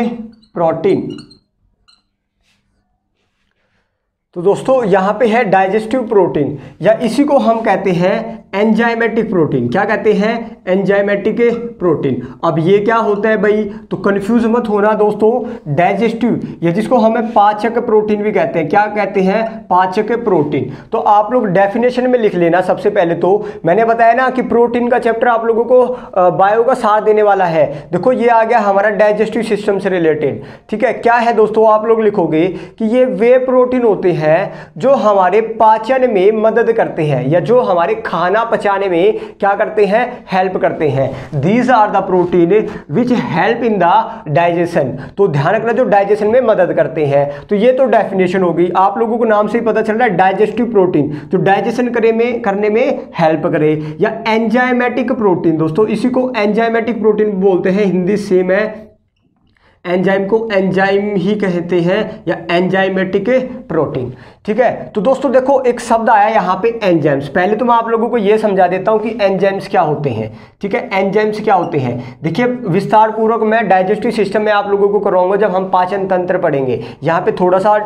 प्रोटीन। तो दोस्तों यहां पे है डाइजेस्टिव प्रोटीन, या इसी को हम कहते हैं एंजाइमेटिक प्रोटीन। क्या कहते हैं, एंजाइमेटिक प्रोटीन। अब ये क्या होता है भाई, तो कंफ्यूज मत होना दोस्तों, डाइजेस्टिव, ये जिसको हमें पाचक प्रोटीन भी कहते हैं। क्या कहते हैं, पाचक प्रोटीन। तो आप लोग डेफिनेशन में लिख लेना। सबसे पहले तो मैंने बताया ना कि प्रोटीन का चैप्टर आप लोगों को बायो का साथ देने वाला है। देखो ये आ गया हमारा डाइजेस्टिव सिस्टम से रिलेटेड। ठीक है, क्या है दोस्तों, आप लोग लिखोगे कि ये वे प्रोटीन होते हैं जो हमारे पाचन में मदद करते हैं, या जो हमारे खाना पचाने में क्या करते हैं, हेल्प करते हैं। These are the protein which help in the digestion. तो ध्यान रखना, जो डाइजेशन में मदद करते हैं। तो ये तो डेफिनेशन होगी, आप लोगों को नाम से ही पता चल रहा है, डाइजेस्टिव प्रोटीन जो डाइजेशन करने में हेल्प करे। या एंजाइमेटिक प्रोटीन दोस्तों, इसी को एंजाइमेटिक प्रोटीन बोलते हैं, हिंदी सेम है एंजाइम को एंजाइम ही कहते हैं या एंजाइमेटिक प्रोटीन। ठीक है, तो दोस्तों देखो एक शब्द आया यहाँ पे एंजाइम्स। पहले तो मैं आप लोगों को ये समझा देता हूँ कि एंजाइम्स क्या होते हैं। ठीक है, एंजाइम्स क्या होते हैं, देखिए विस्तार पूर्वक मैं डाइजेस्टिव सिस्टम में आप लोगों को कराऊंगा जब हम पाचन तंत्र पढ़ेंगे। यहाँ पे थोड़ा सा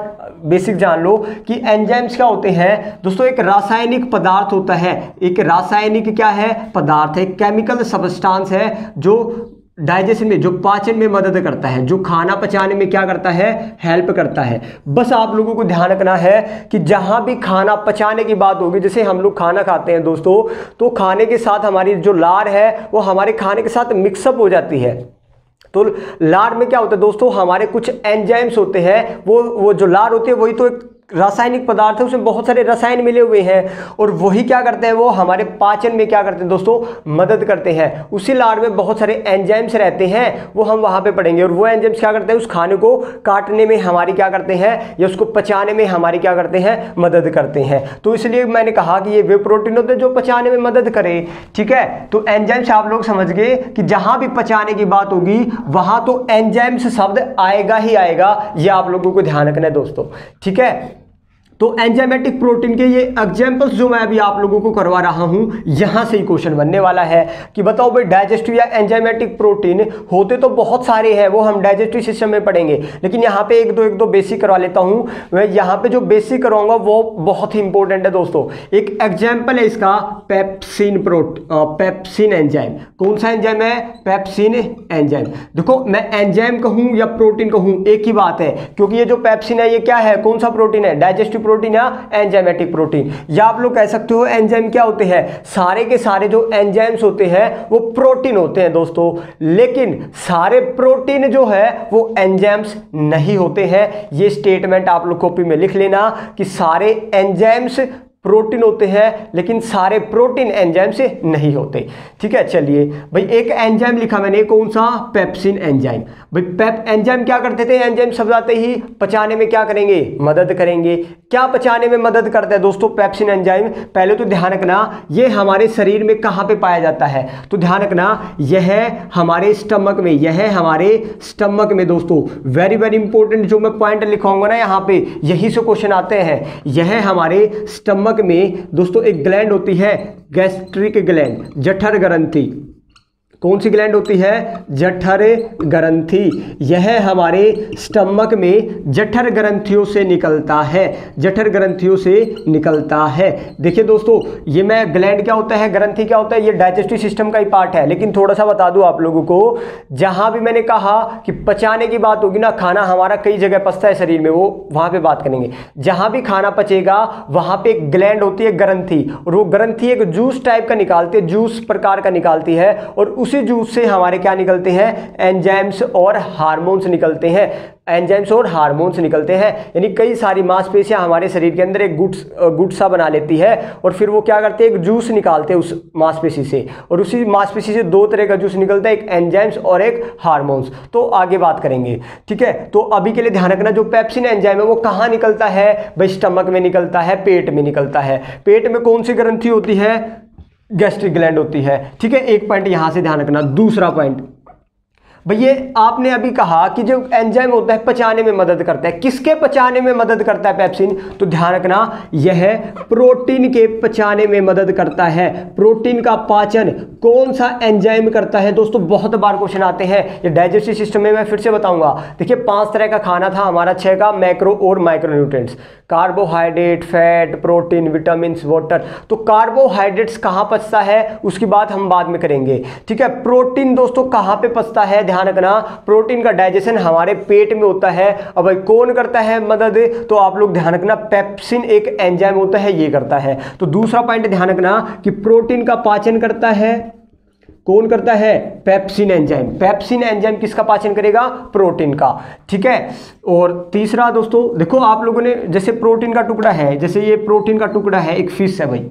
बेसिक जान लो कि एंजाइम्स क्या होते हैं दोस्तों। एक रासायनिक पदार्थ होता है, एक रासायनिक क्या है पदार्थ है, केमिकल सब्सटेंस है जो डाइजेशन में, जो पाचन में मदद करता है, जो खाना पचाने में क्या करता है, हेल्प करता है। बस आप लोगों को ध्यान रखना है कि जहां भी खाना पचाने की बात होगी, जैसे हम लोग खाना खाते हैं दोस्तों, तो खाने के साथ हमारी जो लार है वो हमारे खाने के साथ मिक्सअप हो जाती है। तो लार में क्या होता है दोस्तों, हमारे कुछ एंजाइम्स होते हैं, वो जो लार होती है वही तो एक रासायनिक पदार्थ है, उसमें बहुत सारे रसायन मिले हुए हैं और वही क्या करते हैं, वो हमारे पाचन में क्या करते हैं दोस्तों, मदद करते हैं। उसी लार में बहुत सारे एंजाइम्स रहते हैं, वो हम वहां पे पढ़ेंगे। और वो एंजाइम्स क्या करते हैं, उस खाने को काटने में हमारी क्या करते हैं, या उसको पचाने में हमारी क्या करते हैं, मदद करते हैं। तो इसलिए मैंने कहा कि ये वे प्रोटीन होते हैं जो पचाने में मदद करे। ठीक है, तो एंजाइम्स आप लोग समझ गए कि जहां भी पचाने की बात होगी वहां तो एंजाइम्स शब्द आएगा ही आएगा, ये आप लोगों को ध्यान रखना है दोस्तों। ठीक है, तो एंजाइमेटिक प्रोटीन के ये एग्जांपल्स जो मैं अभी आप लोगों को करवा रहा हूं, यहां से ही क्वेश्चन बनने वाला है कि बताओ भाई डाइजेस्टिव या एंजाइमेटिक प्रोटीन होते तो बहुत सारे हैं, वो हम डाइजेस्टिव सिस्टम में पढ़ेंगे, लेकिन यहां पे एक दो बेसिक करवा लेता हूं। मैं यहां पे जो बेसिक करवाऊंगा वो बहुत ही इंपॉर्टेंट है दोस्तों। एक एग्जाम्पल है इसका पेप्सिन एंजाइम। कौन सा एंजाइम है, पेप्सिन एंजाइम। देखो मैं एंजाइम कहूं या प्रोटीन कहूं एक ही बात है, क्योंकि ये जो पेप्सिन है ये क्या है, कौन सा प्रोटीन है, डाइजेस्टिव प्रोटीन या एंजाइमेटिक प्रोटीन। या आप लोग कह सकते हो एंजाइम क्या होते हैं, सारे के सारे जो एंजाइम्स होते हैं वो प्रोटीन होते हैं दोस्तों, लेकिन सारे प्रोटीन जो है वो एंजाइम्स नहीं होते हैं। ये स्टेटमेंट आप लोग कॉपी में लिख लेना कि सारे एंजाइम्स प्रोटीन होते हैं लेकिन सारे प्रोटीन एंजाइम से नहीं होते। ठीक है, चलिए भाई एक एंजाइम लिखा मैंने, कौन सा, पेप्सिन एंजाइम। भाई पेप एंजाइम क्या करते थे, एंजाइम शब्द आते ही पचाने में क्या करेंगे, मदद करेंगे। क्या पचाने में मदद करता है दोस्तों पेप्सिन एंजाइम, पहले तो ध्यान रखना ये हमारे शरीर में कहां पे पाया जाता है, तो ध्यान रखना यह हमारे स्टमक में, यह हमारे स्टमक में दोस्तों। वेरी वेरी इंपॉर्टेंट जो मैं पॉइंट लिखाऊंगा ना यहाँ पे, यही से क्वेश्चन आते हैं। यह हमारे स्टमक में दोस्तों एक ग्लैंड होती है, गैस्ट्रिक ग्लैंड, जठर ग्रंथि। कौन सी ग्लैंड होती है, जठर ग्रंथि। यह हमारे स्टमक में जठर ग्रंथियों से निकलता है, जठर ग्रंथियों से निकलता है। देखिए दोस्तों ये मैं ग्लैंड क्या होता है, ग्रंथि क्या होता है, ये डाइजेस्टिव सिस्टम का ही पार्ट है। लेकिन थोड़ा सा बता दूं आप लोगों को, जहां भी मैंने कहा कि पचाने की बात होगी ना, खाना हमारा कई जगह पचता है शरीर में, वो वहां पे बात करेंगे। जहां भी खाना पचेगा वहां पे एक ग्लैंड होती है, ग्रंथि, और वो ग्रंथि एक जूस टाइप का निकालती है, जूस प्रकार का निकालती है, और उसी जूस से हमारे क्या निकलते हैं, एंजाइम्स और हार्मोन्स निकलते हैं, एंजाइम्स और हार्मोन्स निकलते हैं। यानी कई सारी मांसपेशियां हमारे शरीर के अंदर एक गुट सा बना लेती है, और फिर वो क्या करते हैं, एक जूस निकालते हैं उस मांसपेशी से, और उसी मांसपेशी से दो तरह का जूस निकलता है, एक एंजाइम्स और एक हार्मोन्स। तो आगे बात करेंगे। ठीक है, तो अभी के लिए ध्यान रखना जो पेप्सिन एंजाइम है वो कहाँ निकलता है, भाई स्टमक में निकलता है, पेट में निकलता है। पेट में कौन सी ग्रंथि होती है, गैस्ट्रिक ग्लैंड होती है। ठीक है, एक पॉइंट यहां से ध्यान रखना। दूसरा पॉइंट भैया आपने अभी कहा कि जो एंजाइम होता है पचाने में मदद करता है, किसके पचाने में मदद करता है पेप्सिन, तो ध्यान रखना यह प्रोटीन के पचाने में मदद करता है। प्रोटीन का पाचन कौन सा एंजाइम करता है दोस्तों, बहुत बार क्वेश्चन आते हैं। ये डाइजेस्टिव सिस्टम में मैं फिर से बताऊंगा। देखिए 5 तरह का खाना था हमारा, 6 का मैक्रो और micro nutrients, carbohydrate, fat, protein, vitamin, water. तो कार्बोहाइड्रेट्स कहाँ पचता है उसकी बात हम बाद में करेंगे। ठीक है, प्रोटीन दोस्तों कहाँ पे पचता है, ध्यान रखना प्रोटीन का डाइजेशन हमारे पेट में होता है। अब भाई कौन करता है मदद, तो आप लोग ध्यान रखना पेप्सिन एक एंजाइम होता है, ये करता है। तो दूसरा पॉइंट ध्यान रखना कि प्रोटीन का पाचन करता है, कौन करता है, पेप्सिन एंजाइम। पेप्सिन एंजाइम किसका पाचन करेगा, प्रोटीन का। ठीक है, और तीसरा दोस्तों देखो आप लोगों ने, जैसे प्रोटीन का टुकड़ा है, जैसे ये प्रोटीन का टुकड़ा है, एक फिश है भाई,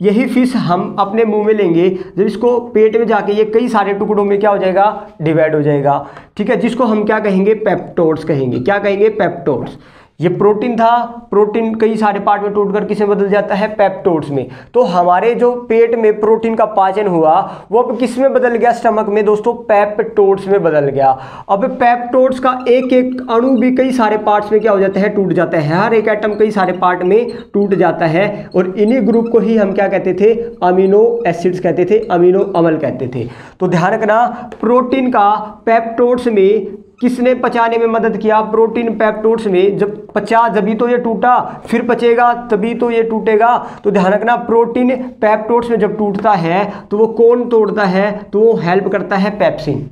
यही फिश हम अपने मुंह में लेंगे, जब इसको पेट में जाके ये कई सारे टुकड़ों में क्या हो जाएगा, डिवाइड हो जाएगा। ठीक है, जिसको हम क्या कहेंगे, पेप्टोड्स कहेंगे। क्या कहेंगे, पेप्टोड्स। ये प्रोटीन था, प्रोटीन कई सारे पार्ट में टूटकर किसमें बदल जाता है, पेप्टोड्स में। तो हमारे जो पेट में प्रोटीन का पाचन हुआ वो अब किस में बदल गया, स्टमक में दोस्तों, पेप्टोड्स में बदल गया। अब पेप्टोड्स का एक एक अणु भी कई सारे पार्ट्स में क्या हो जाता है, टूट जाता है। हर एक एटम कई सारे पार्ट में टूट जाता है और इन्हीं ग्रुप को ही हम क्या कहते थे, अमीनो एसिड्स कहते थे, अमीनो अम्ल कहते थे। तो ध्यान रखना, प्रोटीन का पेप्टोड्स में किसने पचाने में मदद किया, प्रोटीन पेप्टोड्स में जब पचा जभी तो ये टूटा, फिर पचेगा तभी तो ये टूटेगा। तो ध्यान रखना, प्रोटीन पेप्टोड्स में जब टूटता है तो वो कौन तोड़ता है, तो वो हेल्प करता है पेप्सिन,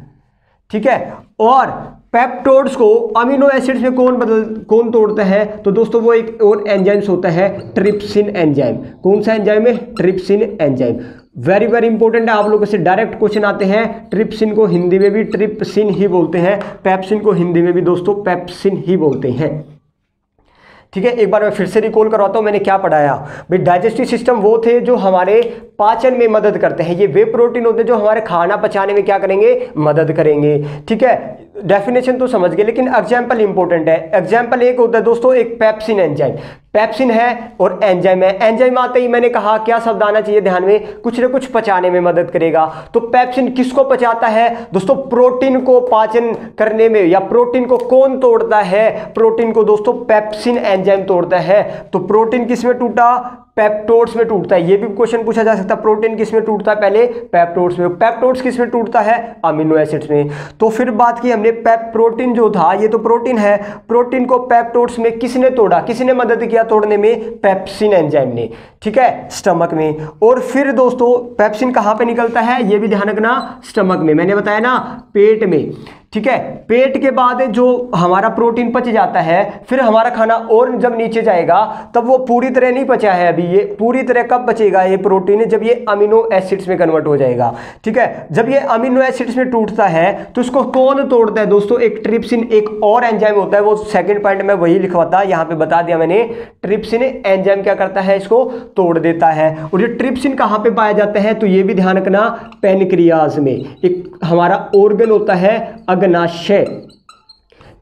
ठीक है। और पेप्टोड्स को अमीनो एसिड्स में कौन तोड़ता है, तो दोस्तों वो एक और एंजाइम्स होता है, ट्रिप्सिन एंजाइम। कौन सा एंजाइम है, trypsin enzyme. Very very important है, आप लोगों से डायरेक्ट क्वेश्चन आते हैं। ट्रिप्सिन को हिंदी में भी ट्रिप्सिन ही बोलते हैं, पेप्सिन को हिंदी में भी दोस्तों पेप्सिन ही बोलते हैं, ठीक है। एक बार मैं फिर से रिकॉल करवाता हूं मैंने क्या पढ़ाया भाई। डाइजेस्टिव सिस्टम वो थे जो हमारे पाचन में मदद करते हैं, ये वे प्रोटीन होते हैं जो हमारे खाना पचाने में क्या करेंगे, मदद करेंगे, ठीक है। डेफिनेशन तो समझ गए, लेकिन एग्जाम्पल इंपॉर्टेंट है। एग्जाम्पल एक होता है दोस्तों, एक पेप्सिन एंजाइम, पेप्सिन है और एंजाइम है। एंजाइम आते ही मैंने कहा क्या शब्द आना चाहिए ध्यान में, कुछ न कुछ पचाने में मदद करेगा। तो पेप्सिन किसको पचाता है दोस्तों, प्रोटीन को पाचन करने में, या प्रोटीन को कौन तोड़ता है, प्रोटीन को दोस्तों पेप्सिन एंजाइम तोड़ता है। तो प्रोटीन किस में टूटा, पेप्टोड्स में टूटता है। ये भी क्वेश्चन पूछा जा सकता है, प्रोटीन किस में टूटता है, पहले पेप्टोड्स में। पेप्टोड्स किस में टूटता है, अमीनो एसिड्स में। तो फिर बात की हमने प्रोटीन जो था, ये तो प्रोटीन है, प्रोटीन को पेप्टोड्स में किसने तोड़ा, किसने मदद किया तोड़ने में, पेप्सिन एंजाइम ने, ठीक है, स्टमक में। और फिर दोस्तों पेप्सिन कहां पे निकलता है, ये भी ध्यान रखना, स्टमक में। मैंने बताया ना, पेट में, ठीक है। पेट के बाद जो हमारा प्रोटीन पच जाता है, फिर हमारा खाना और जब नीचे जाएगा तब वो पूरी तरह नहीं पचा है अभी। ये पूरी तरह कब बचेगा ये प्रोटीन, जब ये अमीनो एसिड्स में कन्वर्ट हो जाएगा, ठीक है। जब ये अमीनो एसिड्स में टूटता है तो इसको कौन तोड़ता है दोस्तों, एक ट्रिप्सिन, एक और एंजाइम होता है, वो सेकंड पॉइंट में वही लिखवाता, यहाँ पे बता दिया मैंने। ट्रिप्सिन एंजाइम क्या करता है, इसको तोड़ देता है। और ये ट्रिप्सिन कहाँ पे पाया जाता है, तो ये भी ध्यान रखना, पैनक्रियाज में। एक हमारा ऑर्गन होता है अग्नाशय,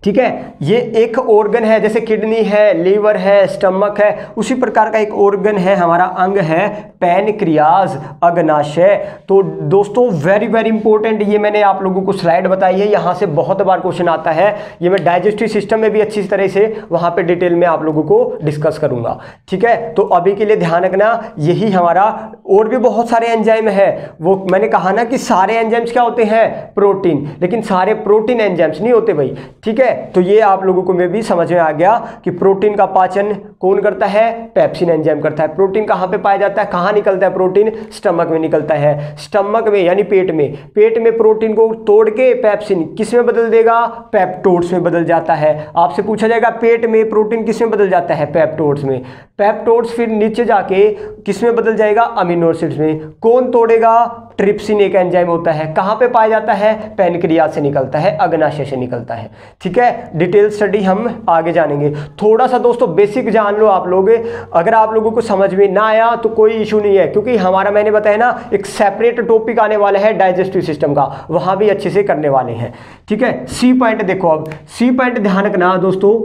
ठीक है। ये एक ऑर्गन है, जैसे किडनी है, लीवर है, स्टमक है, उसी प्रकार का एक ऑर्गन है, हमारा अंग है पैनक्रियाज, अग्नाशय। तो दोस्तों वेरी वेरी इंपॉर्टेंट, ये मैंने आप लोगों को स्लाइड बताई है, यहाँ से बहुत बार क्वेश्चन आता है। ये मैं डाइजेस्टिव सिस्टम में भी अच्छी तरह से वहाँ पे डिटेल में आप लोगों को डिस्कस करूँगा, ठीक है। तो अभी के लिए ध्यान रखना, यही हमारा, और भी बहुत सारे एंजाइम है। वो मैंने कहा ना कि सारे एंजाइम्स क्या होते हैं, प्रोटीन, लेकिन सारे प्रोटीन एंजाइम्स नहीं होते भाई, ठीक है। तो ये आप लोगों को में भी समझ में आ गया कि प्रोटीन का पाचन कौन करता है, पेप्सिन एंजाइम करता है। प्रोटीन कहाँ पे पाया जाता है, कहाँ निकलता है प्रोटीन, स्टमक में निकलता है। स्टमक में यानी पेट में, पेट में प्रोटीन को तोड़ के पेप्सिन किस में बदल देगा, पेप्टोड्स में बदल जाता है। आपसे पूछा जाएगा पेट में प्रोटीन किस में बदल जाता है, पेप्टोड्स में। पेप्टोड्स फिर नीचे जाके किस में बदल जाएगा, अमीनो एसिड्स में। कौन तोड़ेगा, ट्रिप्सिन एक एंजाइम होता है, कहाँ पे पाया जाता है, पैनक्रियाज से निकलता है, अग्नाशय से निकलता है, ठीक है। डिटेल स्टडी हम आगे जानेंगे। थोड़ा सा दोस्तों बेसिक जान लो आप लोग, अगर आप लोगों को समझ में ना आया तो कोई इशू नहीं है, क्योंकि हमारा मैंने बताया ना एक सेपरेट टॉपिक आने वाला है डाइजेस्टिव सिस्टम का, वहां भी अच्छे से करने वाले हैं, ठीक है। सी पॉइंट देखो, अब सी पॉइंट ध्यान रखना दोस्तों,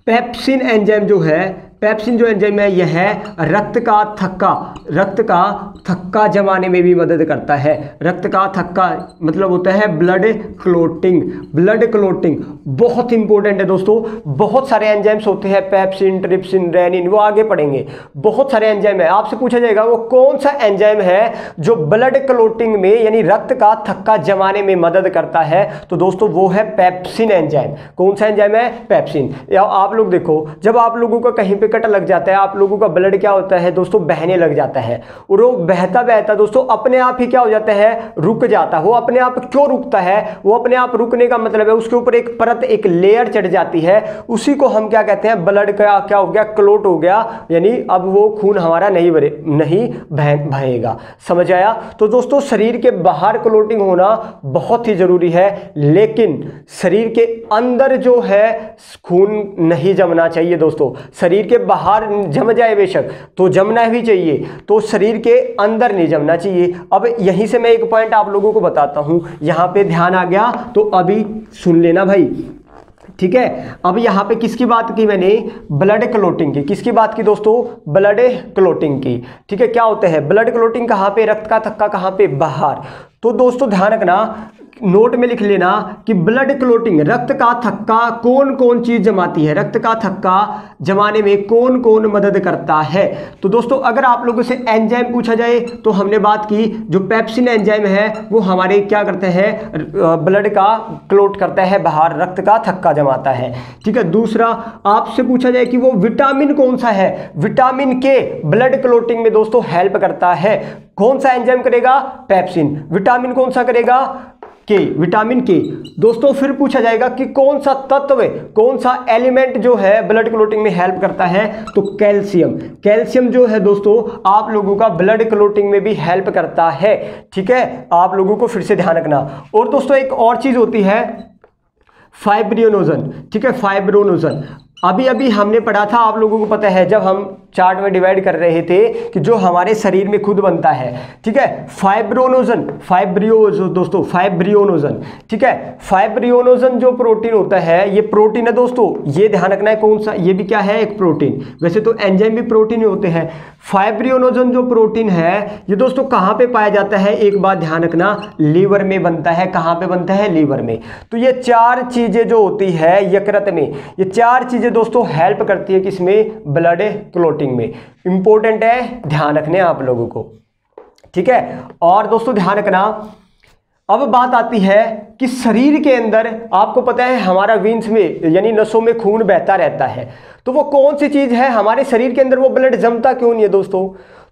पेप्सिन एंजाइम जो है, पेप्सिन जो एंजाइम है यह है रक्त का थक्का जमाने में भी मदद करता है। रक्त का थक्का मतलब होता है ब्लड क्लोटिंग। ब्लड क्लोटिंग बहुत इंपॉर्टेंट है दोस्तों। बहुत सारे एंजाइम्स होते हैं, पेप्सिन, ट्रिप्सिन, रेनिन, वो आगे पढ़ेंगे। बहुत सारे एंजाइम है, आपसे पूछा जाएगा वो कौन सा एंजाइम है जो ब्लड क्लोटिंग में यानी रक्त का थक्का जमाने में मदद करता है, तो दोस्तों वो है पेप्सिन एंजाइम। कौन सा एंजाइम है, पेप्सिन। या आप लोग देखो, जब आप लोगों का कहीं पे कट लग जाता है, आप लोगों का ब्लड क्या होता है दोस्तों, बहने लग जाता है, और वो बहता बहता दोस्तों अपने आप ही क्या हो जाता है, रुक जाता है। वो अपने आप क्यों रुकता है, वो अपने आप रुकने का मतलब है उसके ऊपर एक परत, एक लेयर चढ़ जाती है, उसी को हम क्या कहते हैं, ब्लड का क्या हो गया, क्लोट हो गया, यानी अब वो खून हमारा नहीं बहेगा। समझ आया। तो दोस्तों शरीर के बाहर क्लोटिंग होना बहुत ही जरूरी है, लेकिन शरीर के अंदर जो है खून नहीं जमना चाहिए दोस्तों। शरीर के बाहर जम जाए बेशक, तो जमना भी चाहिए, तो शरीर के अंदर नहीं जमना चाहिए। अब यहीं से मैं एक पॉइंट आप लोगों को बताता हूं, यहां पे ध्यान आ गया तो अभी सुन लेना भाई। ठीक है। अब यहाँ पे किसकी बात की मैंने, ब्लड क्लोटिंग की। किसकी बात की दोस्तों, ब्लड क्लोटिंग की। ठीक है, क्या होता है ब्लड क्लोटिंग, कहाँ पे, रक्त का थक्का कहाँ पे, बाहर। तो दोस्तों ध्यान रखना, नोट में लिख लेना कि ब्लड क्लोटिंग, रक्त का थक्का कौन कौन चीज जमाती है, रक्त का थक्का जमाने में कौन कौन मदद करता है। तो दोस्तों अगर आप लोगों से एंजाइम पूछा जाए तो हमने बात की, जो पेप्सिन एंजाइम है वो हमारे क्या करते हैं, ब्लड का क्लोट करता है बाहर, रक्त का थक्का जमाता है। ठीक है, दूसरा आपसे पूछा जाए कि वो विटामिन कौन सा है, विटामिन के ब्लड क्लोटिंग में दोस्तों हेल्प करता है। कौन सा एंजाइम करेगा, पेप्सिन। विटामिन कौन सा करेगा, के, विटामिन के। दोस्तों फिर पूछा जाएगा कि कौन सा तत्व, कौन सा एलिमेंट जो है ब्लड क्लोटिंग में हेल्प करता है, तो कैल्शियम। कैल्शियम जो है दोस्तों आप लोगों का ब्लड क्लोटिंग में भी हेल्प करता है। ठीक है, आप लोगों को फिर से ध्यान रखना। और दोस्तों एक और चीज होती है फाइब्रिनोजन। ठीक है, फाइब्रोनोजन अभी अभी हमने पढ़ा था, आप लोगों को पता है, जब हम चार्ट में डिवाइड कर रहे थे कि जो हमारे शरीर में खुद बनता है। ठीक है, फाइब्रोनोजन, फाइब्रियोज दोस्तों, फाइब्रियोनोजन। ठीक है, फाइब्रियोनोजन जो प्रोटीन होता है, ये प्रोटीन है दोस्तों, ये ध्यान रखना है कौन सा, ये भी क्या है, एक प्रोटीन। वैसे तो एंजाइम भी प्रोटीन ही होते हैं। फाइब्रियोनोजन जो प्रोटीन है ये दोस्तों कहाँ पे पाया जाता है, एक बात ध्यान रखना, लीवर में बनता है। कहाँ पे बनता है, लीवर में। तो ये चार चीजें जो होती है यकृत में, ये चार चीजें दोस्तों हेल्प करती है किसमें, ब्लड क्लोटिंग में। इंपॉर्टेंट है, ध्यान रखने आप लोगों को। ठीक है, और दोस्तों ध्यान रखना, अब बात आती है कि शरीर के अंदर आपको पता है हमारा वीन्स में यानी नसों में खून बहता रहता है। तो वो कौन सी चीज है हमारे शरीर के अंदर, वो ब्लड जमता क्यों नहीं है दोस्तों,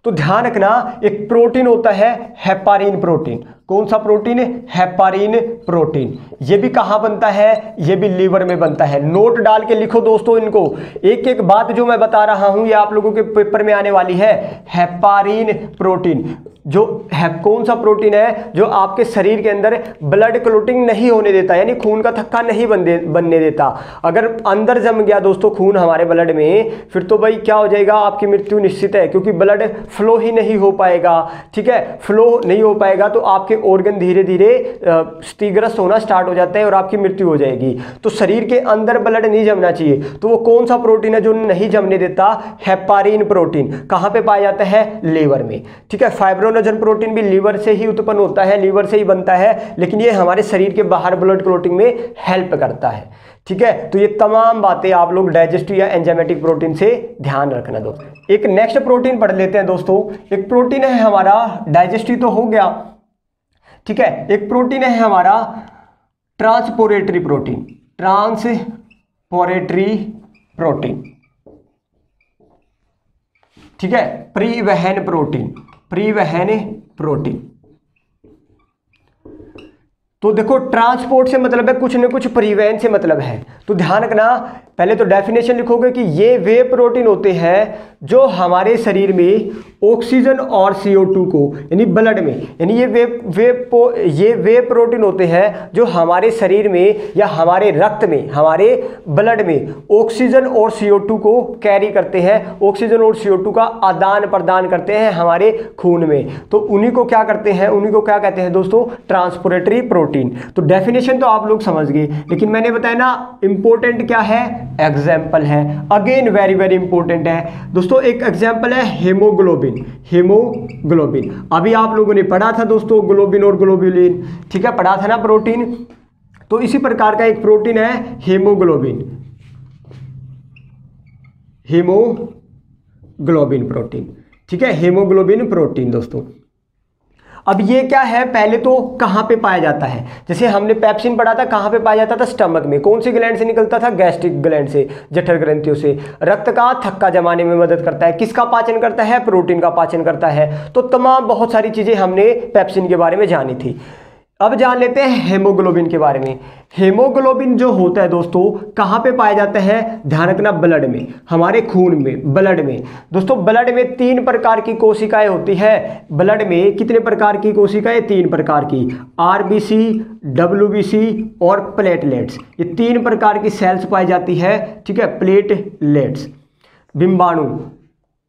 तो ध्यान रखना, एक प्रोटीन होता है हेपारिन प्रोटीन। कौन सा प्रोटीन है, हेपारिन प्रोटीन। ये भी कहाँ बनता है, ये भी लीवर में बनता है। नोट डाल के लिखो दोस्तों इनको, एक एक बात जो मैं बता रहा हूं ये आप लोगों के पेपर में आने वाली है। हेपारिन प्रोटीन जो है, कौन सा प्रोटीन है जो आपके शरीर के अंदर ब्लड क्लोटिंग नहीं होने देता, यानी खून का थक्का नहीं बनने देता। अगर अंदर जम गया दोस्तों खून हमारे ब्लड में, फिर तो भाई क्या हो जाएगा, आपकी मृत्यु निश्चित है, क्योंकि ब्लड फ्लो ही नहीं हो पाएगा। ठीक है, फ्लो नहीं हो पाएगा तो आपके ऑर्गन धीरे धीरे क्षतिग्रस्त होना स्टार्ट हो जाता है और आपकी मृत्यु हो जाएगी। तो शरीर के अंदर ब्लड नहीं जमना चाहिए। तो वो कौन सा प्रोटीन है जो नहीं जमने देता, हेपारिन प्रोटीन। कहाँ पे पाया जाता है, लीवर में। ठीक है, फाइब्रोनोजन प्रोटीन भी लीवर से ही उत्पन्न होता है, लीवर से ही बनता है, लेकिन ये हमारे शरीर के बाहर ब्लड क्लोटिंग में हेल्प करता है। ठीक है, तो ये तमाम बातें आप लोग डाइजेस्टिव या एंजाइमेटिक प्रोटीन से ध्यान रखना दोस्तों। एक नेक्स्ट प्रोटीन पढ़ लेते हैं दोस्तों। एक प्रोटीन है हमारा, डाइजेस्टिव तो हो गया। ठीक है, एक प्रोटीन है हमारा ट्रांसपोरेटरी प्रोटीन। ट्रांसपोरेटरी प्रोटीन, ठीक है, परिवहन प्रोटीन, परिवहन प्रोटीन। तो देखो ट्रांसपोर्ट से मतलब है कुछ न कुछ परिवहन से मतलब है। तो ध्यान रखना, पहले तो डेफिनेशन लिखोगे कि ये वे प्रोटीन होते हैं जो हमारे शरीर में ऑक्सीजन और CO2 को, यानी ब्लड में, यानी ये वे प्रोटीन होते हैं जो हमारे शरीर में या हमारे रक्त में, हमारे ब्लड में ऑक्सीजन और CO2 को कैरी करते हैं, ऑक्सीजन और CO2 का आदान प्रदान करते हैं हमारे खून में। तो उन्हीं को क्या करते हैं, उन्हीं को क्या कहते हैं दोस्तों, ट्रांसपोरेटरी प्रोटीन। तो डेफिनेशन तो आप लोग समझ गए, लेकिन मैंने बताया ना इंपॉर्टेंट क्या है, एग्जाम्पल है। अगेन वेरी वेरी इंपॉर्टेंट है दोस्तों। एक एग्जाम्पल है हेमोग्लोबिन। हेमोग्लोबिन अभी आप लोगों ने पढ़ा था दोस्तों, ग्लोबिन और ग्लोबुलिन। ठीक है, पढ़ा था ना प्रोटीन। तो इसी प्रकार का एक प्रोटीन है हेमोग्लोबिन, हेमोग्लोबिन प्रोटीन। ठीक है, हेमोग्लोबिन प्रोटीन दोस्तों। अब ये क्या है, पहले तो कहाँ पे पाया जाता है, जैसे हमने पेप्सिन पढ़ा था, कहाँ पे पाया जाता था, स्टमक में। कौन सी ग्लैंड से निकलता था, गैस्ट्रिक ग्लैंड से, जठर ग्रंथियों से। रक्त का थक्का जमाने में मदद करता है, किसका पाचन करता है, प्रोटीन का पाचन करता है। तो तमाम बहुत सारी चीजें हमने पेप्सिन के बारे में जानी थी। अब जान लेते हैं हेमोग्लोबिन के बारे में। हेमोग्लोबिन जो होता है दोस्तों कहाँ पे पाया जाता है, ध्यान रखना, ब्लड में, हमारे खून में, ब्लड में। दोस्तों ब्लड में 3 प्रकार की कोशिकाएं होती है। ब्लड में कितने प्रकार की कोशिकाएं, 3 प्रकार की, RBC, WBC और प्लेटलेट्स। ये 3 प्रकार की सेल्स पाई जाती है। ठीक है, प्लेटलेट्स, बिंबाणु,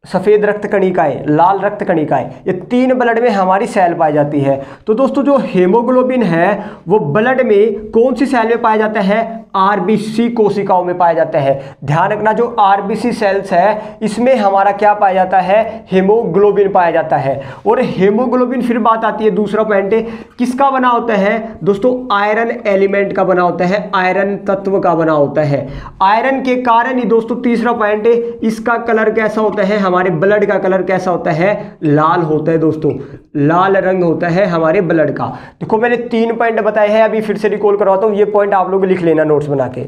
सफ़ेद रक्त कणिकाएं, लाल रक्त कणिकाएं, ये 3 ब्लड में हमारी सेल पाई जाती है। तो दोस्तों जो हेमोग्लोबिन है वो ब्लड में कौन सी सेल में पाया जाता है? आरबीसी कोशिकाओं में पाया जाता है। ध्यान रखना, जो आरबीसी सेल्स है इसमें हमारा क्या पाया जाता है? हेमोग्लोबिन पाया जाता है। और हेमोग्लोबिन, फिर बात आती है दूसरा पॉइंट किसका बना होता है दोस्तों? आयरन एलिमेंट का बना होता है, आयरन तत्व का बना होता है। आयरन के कारण ही दोस्तों तीसरा पॉइंट, इसका कलर कैसा होता है? हमारे ब्लड का कलर कैसा होता है? लाल होता है दोस्तों, लाल रंग होता है हमारे ब्लड का। देखो मैंने 3 पॉइंट बताए हैं, अभी फिर से रिकॉल करवाता हूं, ये पॉइंट आप लोग लिख लेना नोट्स बना के।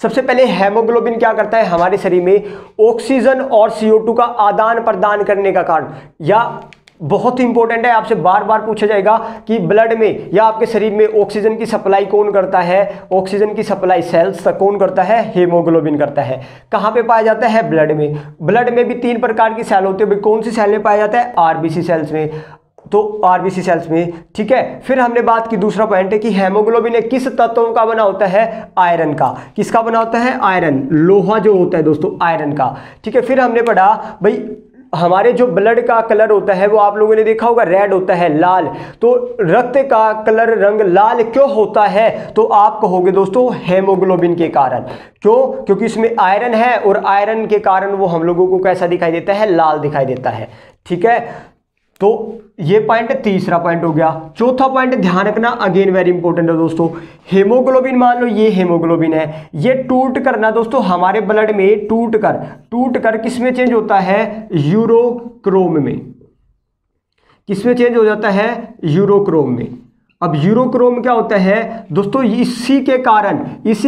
सबसे पहले हेमोग्लोबिन क्या करता है? हमारे शरीर में ऑक्सीजन और CO2 का आदान प्रदान करने का कारण, या बहुत ही इंपॉर्टेंट है, आपसे बार बार पूछा जाएगा कि ब्लड में या आपके शरीर में ऑक्सीजन की सप्लाई कौन करता है? ऑक्सीजन की सप्लाई सेल्स तक कौन करता है? हेमोग्लोबिन करता है। कहां पे पाया जाता है? ब्लड में। ब्लड में भी 3 प्रकार की सेल होती है, कौन सी सेल में पाया जाता है? आरबीसी सेल्स में। तो आरबीसी सेल्स में, ठीक है। फिर हमने बात की, दूसरा पॉइंट है कि हेमोग्लोबिन किस तत्वों का बना होता है? आयरन का। किसका बना होता है? आयरन, लोहा जो होता है दोस्तों आयरन का, ठीक है। फिर हमने पढ़ा भाई हमारे जो ब्लड का कलर होता है वो आप लोगों ने देखा होगा रेड होता है, लाल। तो रक्त का कलर रंग लाल क्यों होता है? तो आप कहोगे दोस्तों हेमोग्लोबिन के कारण। क्यों? क्योंकि इसमें आयरन है और आयरन के कारण वो हम लोगों को कैसा दिखाई देता है? लाल दिखाई देता है, ठीक है। तो ये पॉइंट तीसरा पॉइंट हो गया। चौथा पॉइंट ध्यान रखना, अगेन वेरी इंपॉर्टेंट है दोस्तों, हेमोग्लोबिन, मान लो ये हेमोग्लोबिन है, ये टूट कर ना दोस्तों हमारे ब्लड में टूट कर किस में चेंज होता है? यूरोक्रोम में। किस में चेंज हो जाता है? यूरोक्रोम में। अब यूरोक्रोम क्या होता है दोस्तों? इसी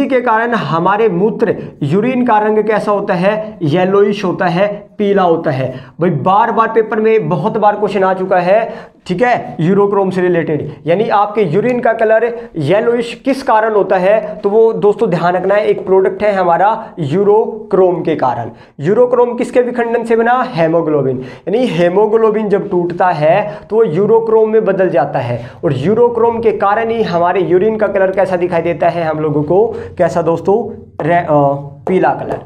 के कारण हमारे मूत्र, यूरिन का रंग कैसा होता है? येलोइश होता है, पीला होता है। भाई बार बार पेपर में बहुत बार क्वेश्चन आ चुका है, ठीक है, यूरोक्रोम से रिलेटेड, यानी आपके यूरिन का कलर येलोइश किस कारण होता है? तो वो दोस्तों ध्यान रखना है, एक प्रोडक्ट है हमारा यूरोक्रोम के कारण। यूरोक्रोम किसके विखंडन से बना? हेमोग्लोबिन। यानी हेमोग्लोबिन जब टूटता है तो वो यूरोक्रोम में बदल जाता है, और यूरोक्रोम के कारण ही हमारे यूरिन का कलर कैसा दिखाई देता है हम लोगों को? कैसा दोस्तों? पीला कलर,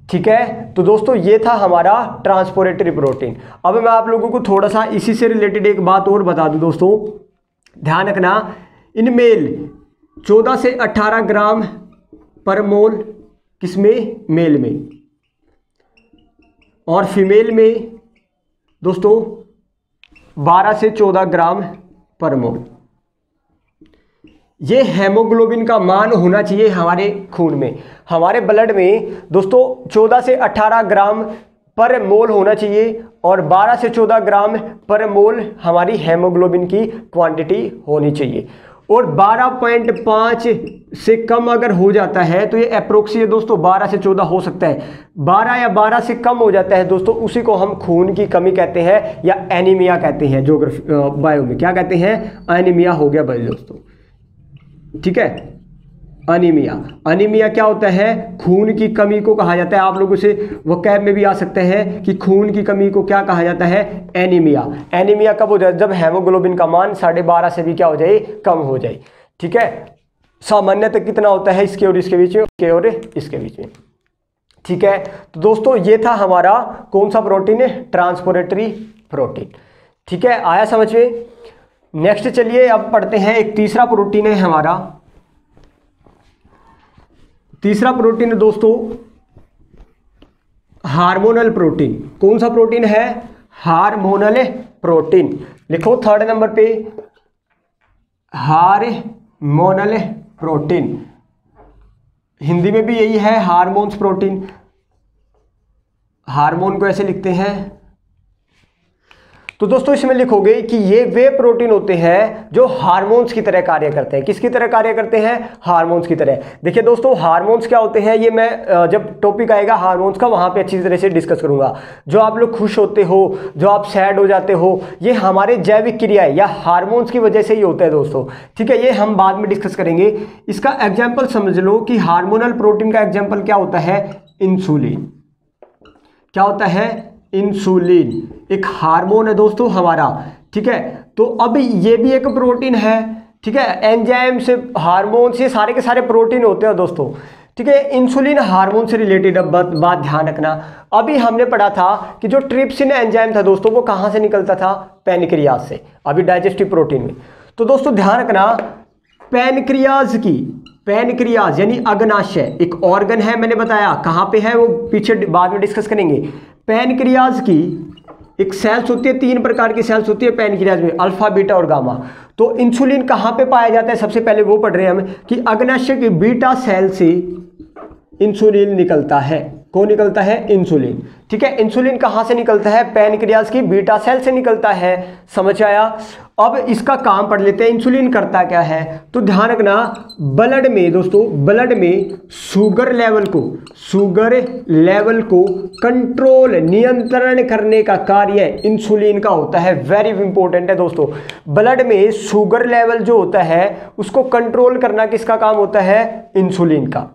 ठीक है। तो दोस्तों ये था हमारा ट्रांसपोरेटरी प्रोटीन। अब मैं आप लोगों को थोड़ा सा इसी से रिलेटेड एक बात और बता दूं दोस्तों, ध्यान रखना, इन मेल 14 से 18 ग्राम पर मोल, किसमें? मेल में, और फीमेल में दोस्तों 12 से 14 ग्राम पर मोल। ये हेमोग्लोबिन का मान होना चाहिए हमारे खून में, हमारे ब्लड में दोस्तों 14 से 18 ग्राम पर मोल होना चाहिए, और 12 से 14 ग्राम पर मोल हमारी हेमोग्लोबिन की क्वांटिटी होनी चाहिए। और 12.5 से कम अगर हो जाता है तो ये अप्रोक्सी है दोस्तों, 12 से 14 हो सकता है, 12 या 12 से कम हो जाता है दोस्तों, उसी को हम खून की कमी कहते हैं या एनीमिया कहते हैं। ज्योग्राफी बायो में क्या कहते हैं? एनीमिया हो गया भाई दोस्तों, ठीक है। अनीमिया क्या होता है? खून की कमी को कहा जाता है। आप लोगों से वोकैब में भी आ सकते हैं कि खून की कमी को क्या कहा जाता है? एनीमिया। एनीमिया कब हो जाए? जब हेमोग्लोबिन का मान 12.5 से भी क्या हो जाए? कम हो जाए, ठीक है। सामान्यतः कितना होता है इसके और इसके बीच में? इसके और इसके बीच में, ठीक है। तो दोस्तों ये था हमारा कौन सा प्रोटीन है? ट्रांसपोरेटरी प्रोटीन, ठीक है। आया समझ में? नेक्स्ट चलिए अब पढ़ते हैं, एक तीसरा प्रोटीन है हमारा। तीसरा प्रोटीन दोस्तों हार्मोनल प्रोटीन। कौन सा प्रोटीन है? Hormonal protein. लिखो 3rd नंबर पे, हार्मोनल प्रोटीन। हिंदी में भी यही है, हार्मोन्स प्रोटीन। हार्मोन को ऐसे लिखते हैं। तो दोस्तों इसमें लिखोगे कि ये वे प्रोटीन होते हैं जो हार्मोन्स की तरह कार्य करते हैं। किसकी तरह कार्य करते हैं? हार्मोन्स की तरह। देखिए दोस्तों हार्मोन्स क्या होते हैं, ये मैं जब टॉपिक आएगा हार्मोन्स का वहां पे अच्छी तरह से डिस्कस करूंगा। जो आप लोग खुश होते हो, जो आप सैड हो जाते हो, ये हमारे जैविक क्रियाएं या हार्मोन्स की वजह से ही होता है दोस्तों, ठीक है। ये हम बाद में डिस्कस करेंगे। इसका एग्जाम्पल समझ लो कि हार्मोनल प्रोटीन का एग्जाम्पल क्या होता है? इंसुलिन। क्या होता है? इंसुलिन एक हार्मोन है दोस्तों हमारा, ठीक है। तो अब ये भी एक प्रोटीन है, ठीक है। एंजाइम से हार्मोन से सारे के सारे प्रोटीन होते हैं दोस्तों, ठीक ठीक है। इंसुलिन हार्मोन से रिलेटेड अब बात ध्यान रखना, अभी हमने पढ़ा था कि जो ट्रिप्सिन एंजाइम था दोस्तों वो कहाँ से निकलता था, पैनक्रियाज से, अभी डाइजेस्टिव प्रोटीन में। तो दोस्तों ध्यान रखना, पैनक्रियाज यानी अग्नाशय एक ऑर्गन है, मैंने बताया कहाँ पे है वो पीछे बाद में डिस्कस करेंगे। पैनक्रियाज की एक सेल्स होती है, 3 प्रकार की सेल्स होती है पैनक्रियाज में, अल्फा बीटा और गामा। तो इंसुलिन कहाँ पे पाया जाता है, सबसे पहले वो पढ़ रहे हैं हम कि अग्नाशय की बीटा सेल से इंसुलिन निकलता है। कौन निकलता है, इंसुलिन। ठीक है, इंसुलिन कहाँ से निकलता है, पैनक्रियाज की बीटा सेल से निकलता है। समझ आया। अब इसका काम पढ़ लेते हैं, इंसुलिन करता क्या है। तो ध्यान रखना, ब्लड में दोस्तों, ब्लड में शुगर लेवल को कंट्रोल नियंत्रण करने का कार्य इंसुलिन का होता है। वेरी इंपॉर्टेंट है दोस्तों, ब्लड में शुगर लेवल जो होता है उसको कंट्रोल करना किसका काम होता है, इंसुलिन का।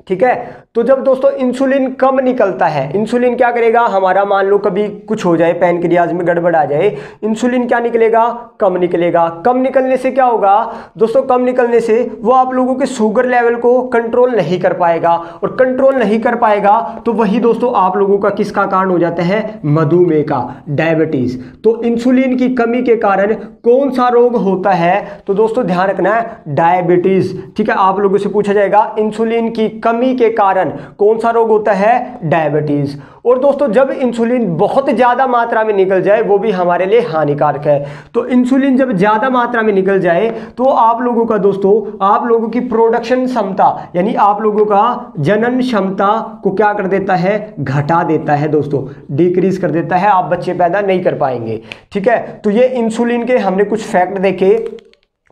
ठीक है, तो जब दोस्तों इंसुलिन कम निकलता है, इंसुलिन क्या करेगा, हमारा मान लो कभी कुछ हो जाए, पैनक्रियाज में गड़बड़ आ जाए, इंसुलिन क्या निकलेगा, कम निकलेगा। कम निकलने से क्या होगा दोस्तों, कम निकलने से वो आप लोगों के शुगर लेवल को कंट्रोल नहीं कर पाएगा, और कंट्रोल नहीं कर पाएगा तो वही दोस्तों आप लोगों का किसका कारण हो जाता है, मधुमेह का, डायबिटीज। तो इंसुलिन की कमी के कारण कौन सा रोग होता है, तो दोस्तों ध्यान रखना है, डायबिटीज। ठीक है, आप लोगों से पूछा जाएगा इंसुलिन की कमी के कारण कौन सा रोग होता है, डायबिटीज। और दोस्तों जब इंसुलिन बहुत ज्यादा मात्रा में निकल जाए वो भी हमारे लिए हानिकारक है। तो इंसुलिन जब ज्यादा मात्रा में निकल जाए तो आप लोगों का दोस्तों, आप लोगों की प्रोडक्शन क्षमता यानी आप लोगों का जनन क्षमता को क्या कर देता है, घटा देता है दोस्तों, डिक्रीज कर देता है, आप बच्चे पैदा नहीं कर पाएंगे। ठीक है, तो ये इंसुलिन के हमने कुछ फैक्ट देखे,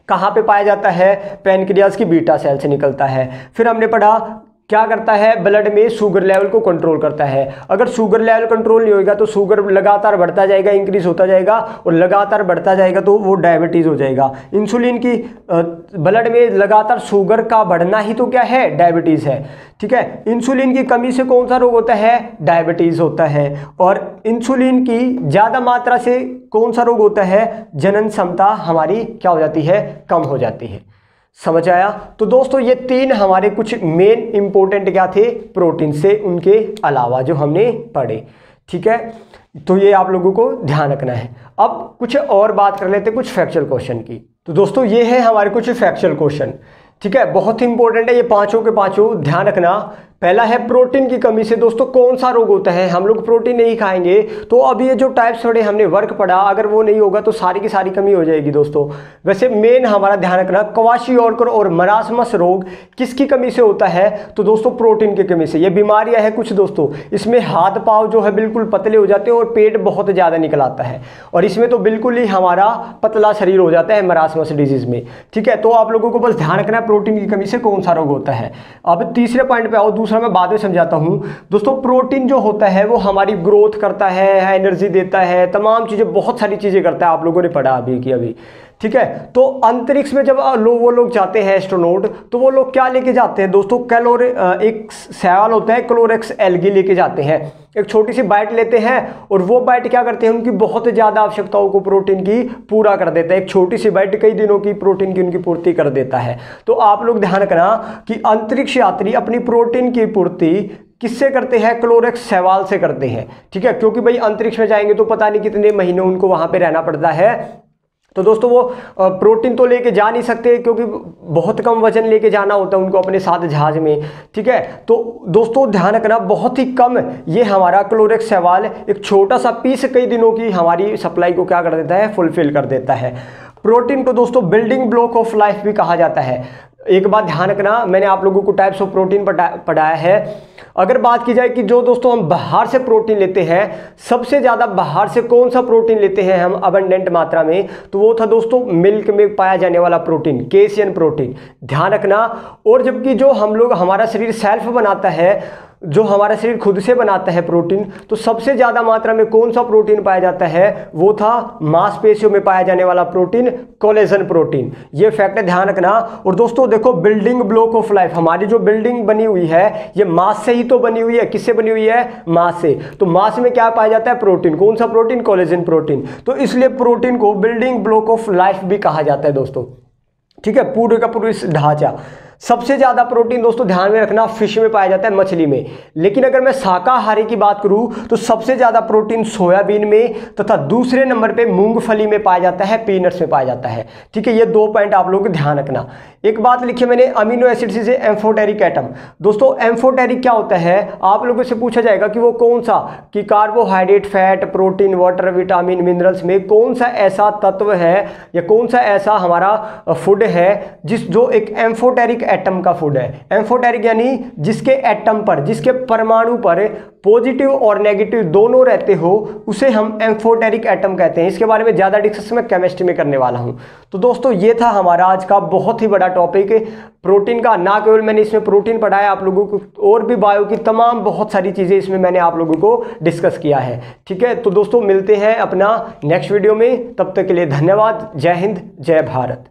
कहाँ पे पाया जाता है, पैनक्रियाज की बीटा सेल से निकलता है। फिर हमने पढ़ा क्या करता है, ब्लड में शुगर लेवल को कंट्रोल करता है। अगर शुगर लेवल कंट्रोल नहीं होगा तो शुगर लगातार बढ़ता जाएगा, इंक्रीज होता जाएगा, और लगातार बढ़ता जाएगा तो वो डायबिटीज हो जाएगा। इंसुलिन की ब्लड में लगातार शुगर का बढ़ना ही तो क्या है, डायबिटीज है। ठीक है, इंसुलिन की कमी से कौन सा रोग होता है, डायबिटीज होता है। और इंसुलिन की ज्यादा मात्रा से कौन सा रोग होता है, जनन क्षमता हमारी क्या हो जाती है, कम हो जाती है। समझ आया। तो दोस्तों ये 3 हमारे कुछ मेन इंपॉर्टेंट क्या थे, प्रोटीन से, उनके अलावा जो हमने पढ़े। ठीक है, तो ये आप लोगों को ध्यान रखना है। अब कुछ और बात कर लेते हैं कुछ फैक्चुअल क्वेश्चन की। तो दोस्तों ये है हमारे कुछ फैक्चुअल क्वेश्चन। ठीक है, बहुत ही इंपॉर्टेंट है ये पांचों के पांचों, ध्यान रखना। पहला है प्रोटीन की कमी से दोस्तों कौन सा रोग होता है, हम लोग प्रोटीन नहीं खाएंगे तो अब ये जो टाइप्स पढ़े हमने, वर्क पढ़ा, अगर वो नहीं होगा तो सारी की सारी कमी हो जाएगी दोस्तों। वैसे मेन हमारा ध्यान रखना, क्वाशियोर्कर और मरासमस रोग किसकी कमी से होता है, तो दोस्तों प्रोटीन की कमी से। ये बीमारियां हैं कुछ दोस्तों, इसमें हाथ पाँव जो है बिल्कुल पतले हो जाते हैं और पेट बहुत ज़्यादा निकल आता है, और इसमें तो बिल्कुल ही हमारा पतला शरीर हो जाता है मरासमस डिजीज में। ठीक है, तो आप लोगों को बस ध्यान रखना है प्रोटीन की कमी से कौन सा रोग होता है। अब तीसरे पॉइंट पे आओ, दूसरा मैं बाद में समझाता हूं। दोस्तों प्रोटीन जो होता है वो हमारी ग्रोथ करता है, एनर्जी देता है, तमाम चीजें, बहुत सारी चीजें करता है, आप लोगों ने पढ़ा अभी की अभी। ठीक है, तो अंतरिक्ष में जब वो लोग जाते हैं एस्ट्रोनॉट, तो वो लोग क्या लेके जाते हैं दोस्तों, एक सवाल होता है, क्लोरेक्स एल्गी लेके जाते हैं। एक छोटी सी बाइट लेते हैं और वो बाइट क्या करते हैं, उनकी बहुत ज़्यादा आवश्यकताओं को प्रोटीन की पूरा कर देता है। एक छोटी सी बाइट कई दिनों की प्रोटीन की उनकी पूर्ति कर देता है। तो आप लोग ध्यान रखना कि अंतरिक्ष यात्री अपनी प्रोटीन की पूर्ति किससे करते हैं, क्लोरेक्स शैवाल से करते हैं। ठीक है, क्योंकि भाई अंतरिक्ष में जाएंगे तो पता नहीं कितने महीने उनको वहां पे रहना पड़ता है। तो दोस्तों वो प्रोटीन तो लेके जा नहीं सकते क्योंकि बहुत कम वजन लेके जाना होता है उनको अपने साथ जहाज में। ठीक है, तो दोस्तों ध्यान रखना, बहुत ही कम ये हमारा क्लोरेक्स शैवाल एक छोटा सा पीस कई दिनों की हमारी सप्लाई को क्या कर देता है, फुलफिल कर देता है। प्रोटीन को दोस्तों बिल्डिंग ब्लॉक ऑफ लाइफ भी कहा जाता है। एक बात ध्यान रखना, मैंने आप लोगों को टाइप्स ऑफ प्रोटीन पढ़ाया है। अगर बात की जाए कि जो दोस्तों हम बाहर से प्रोटीन लेते हैं, सबसे ज़्यादा बाहर से कौन सा प्रोटीन लेते हैं हम अबंडेंट मात्रा में, तो वो था दोस्तों मिल्क में पाया जाने वाला प्रोटीन, केसियन प्रोटीन, ध्यान रखना। और जबकि जो हम लोग, हमारा शरीर सेल्फ बनाता है, जो हमारा शरीर खुद से बनाता है प्रोटीन, तो सबसे ज़्यादा मात्रा में कौन सा प्रोटीन पाया जाता है, वो था मांसपेशियों में पाया जाने वाला प्रोटीन, कोलेजन प्रोटीन। ये फैक्ट है, ध्यान रखना। और दोस्तों देखो, बिल्डिंग ब्लॉक ऑफ लाइफ, हमारी जो बिल्डिंग बनी हुई है ये मांस से ही तो बनी हुई है। किससे बनी हुई है, मांस से। तो मांस में क्या पाया जाता है, प्रोटीन। कौन सा प्रोटीन, कोलेजन प्रोटीन। तो इसलिए प्रोटीन को बिल्डिंग ब्लॉक ऑफ लाइफ भी कहा जाता है दोस्तों। ठीक है, पूरे का पूरा ढांचा। सबसे ज़्यादा प्रोटीन दोस्तों ध्यान में रखना फिश में पाया जाता है, मछली में। लेकिन अगर मैं शाकाहारी की बात करूं तो सबसे ज़्यादा प्रोटीन सोयाबीन में तथा दूसरे नंबर पे मूंगफली में पाया जाता है, पीनट्स में पाया जाता है। ठीक है, ये 2 पॉइंट आप लोगों को ध्यान रखना। एक बात लिखी मैंने, अमीनो एसिड से एम्फोटेरिक एटम। दोस्तों एम्फोटेरिक क्या होता है, आप लोगों से पूछा जाएगा कि वो कौन सा, कि carbohydrate, fat, protein, water, vitamin, minerals में कौन सा ऐसा तत्व है या कौन सा ऐसा हमारा फूड है जो एक एम्फोटेरिक एटम का फूड है। एम्फोटेरिक यानी जिसके एटम पर, जिसके परमाणु पर पॉजिटिव और नेगेटिव दोनों रहते हो, उसे हम एम्फोटेरिक एटम कहते हैं। इसके बारे में ज़्यादा डिस्कस मैं केमिस्ट्री में करने वाला हूं। तो दोस्तों ये था हमारा आज का बहुत ही बड़ा टॉपिक प्रोटीन का। ना केवल मैंने इसमें प्रोटीन पढ़ाया आप लोगों को, और भी बायो की तमाम बहुत सारी चीज़ें इसमें मैंने आप लोगों को डिस्कस किया है। ठीक है, तो दोस्तों मिलते हैं अपना नेक्स्ट वीडियो में, तब तक के लिए धन्यवाद। जय हिंद, जय भारत।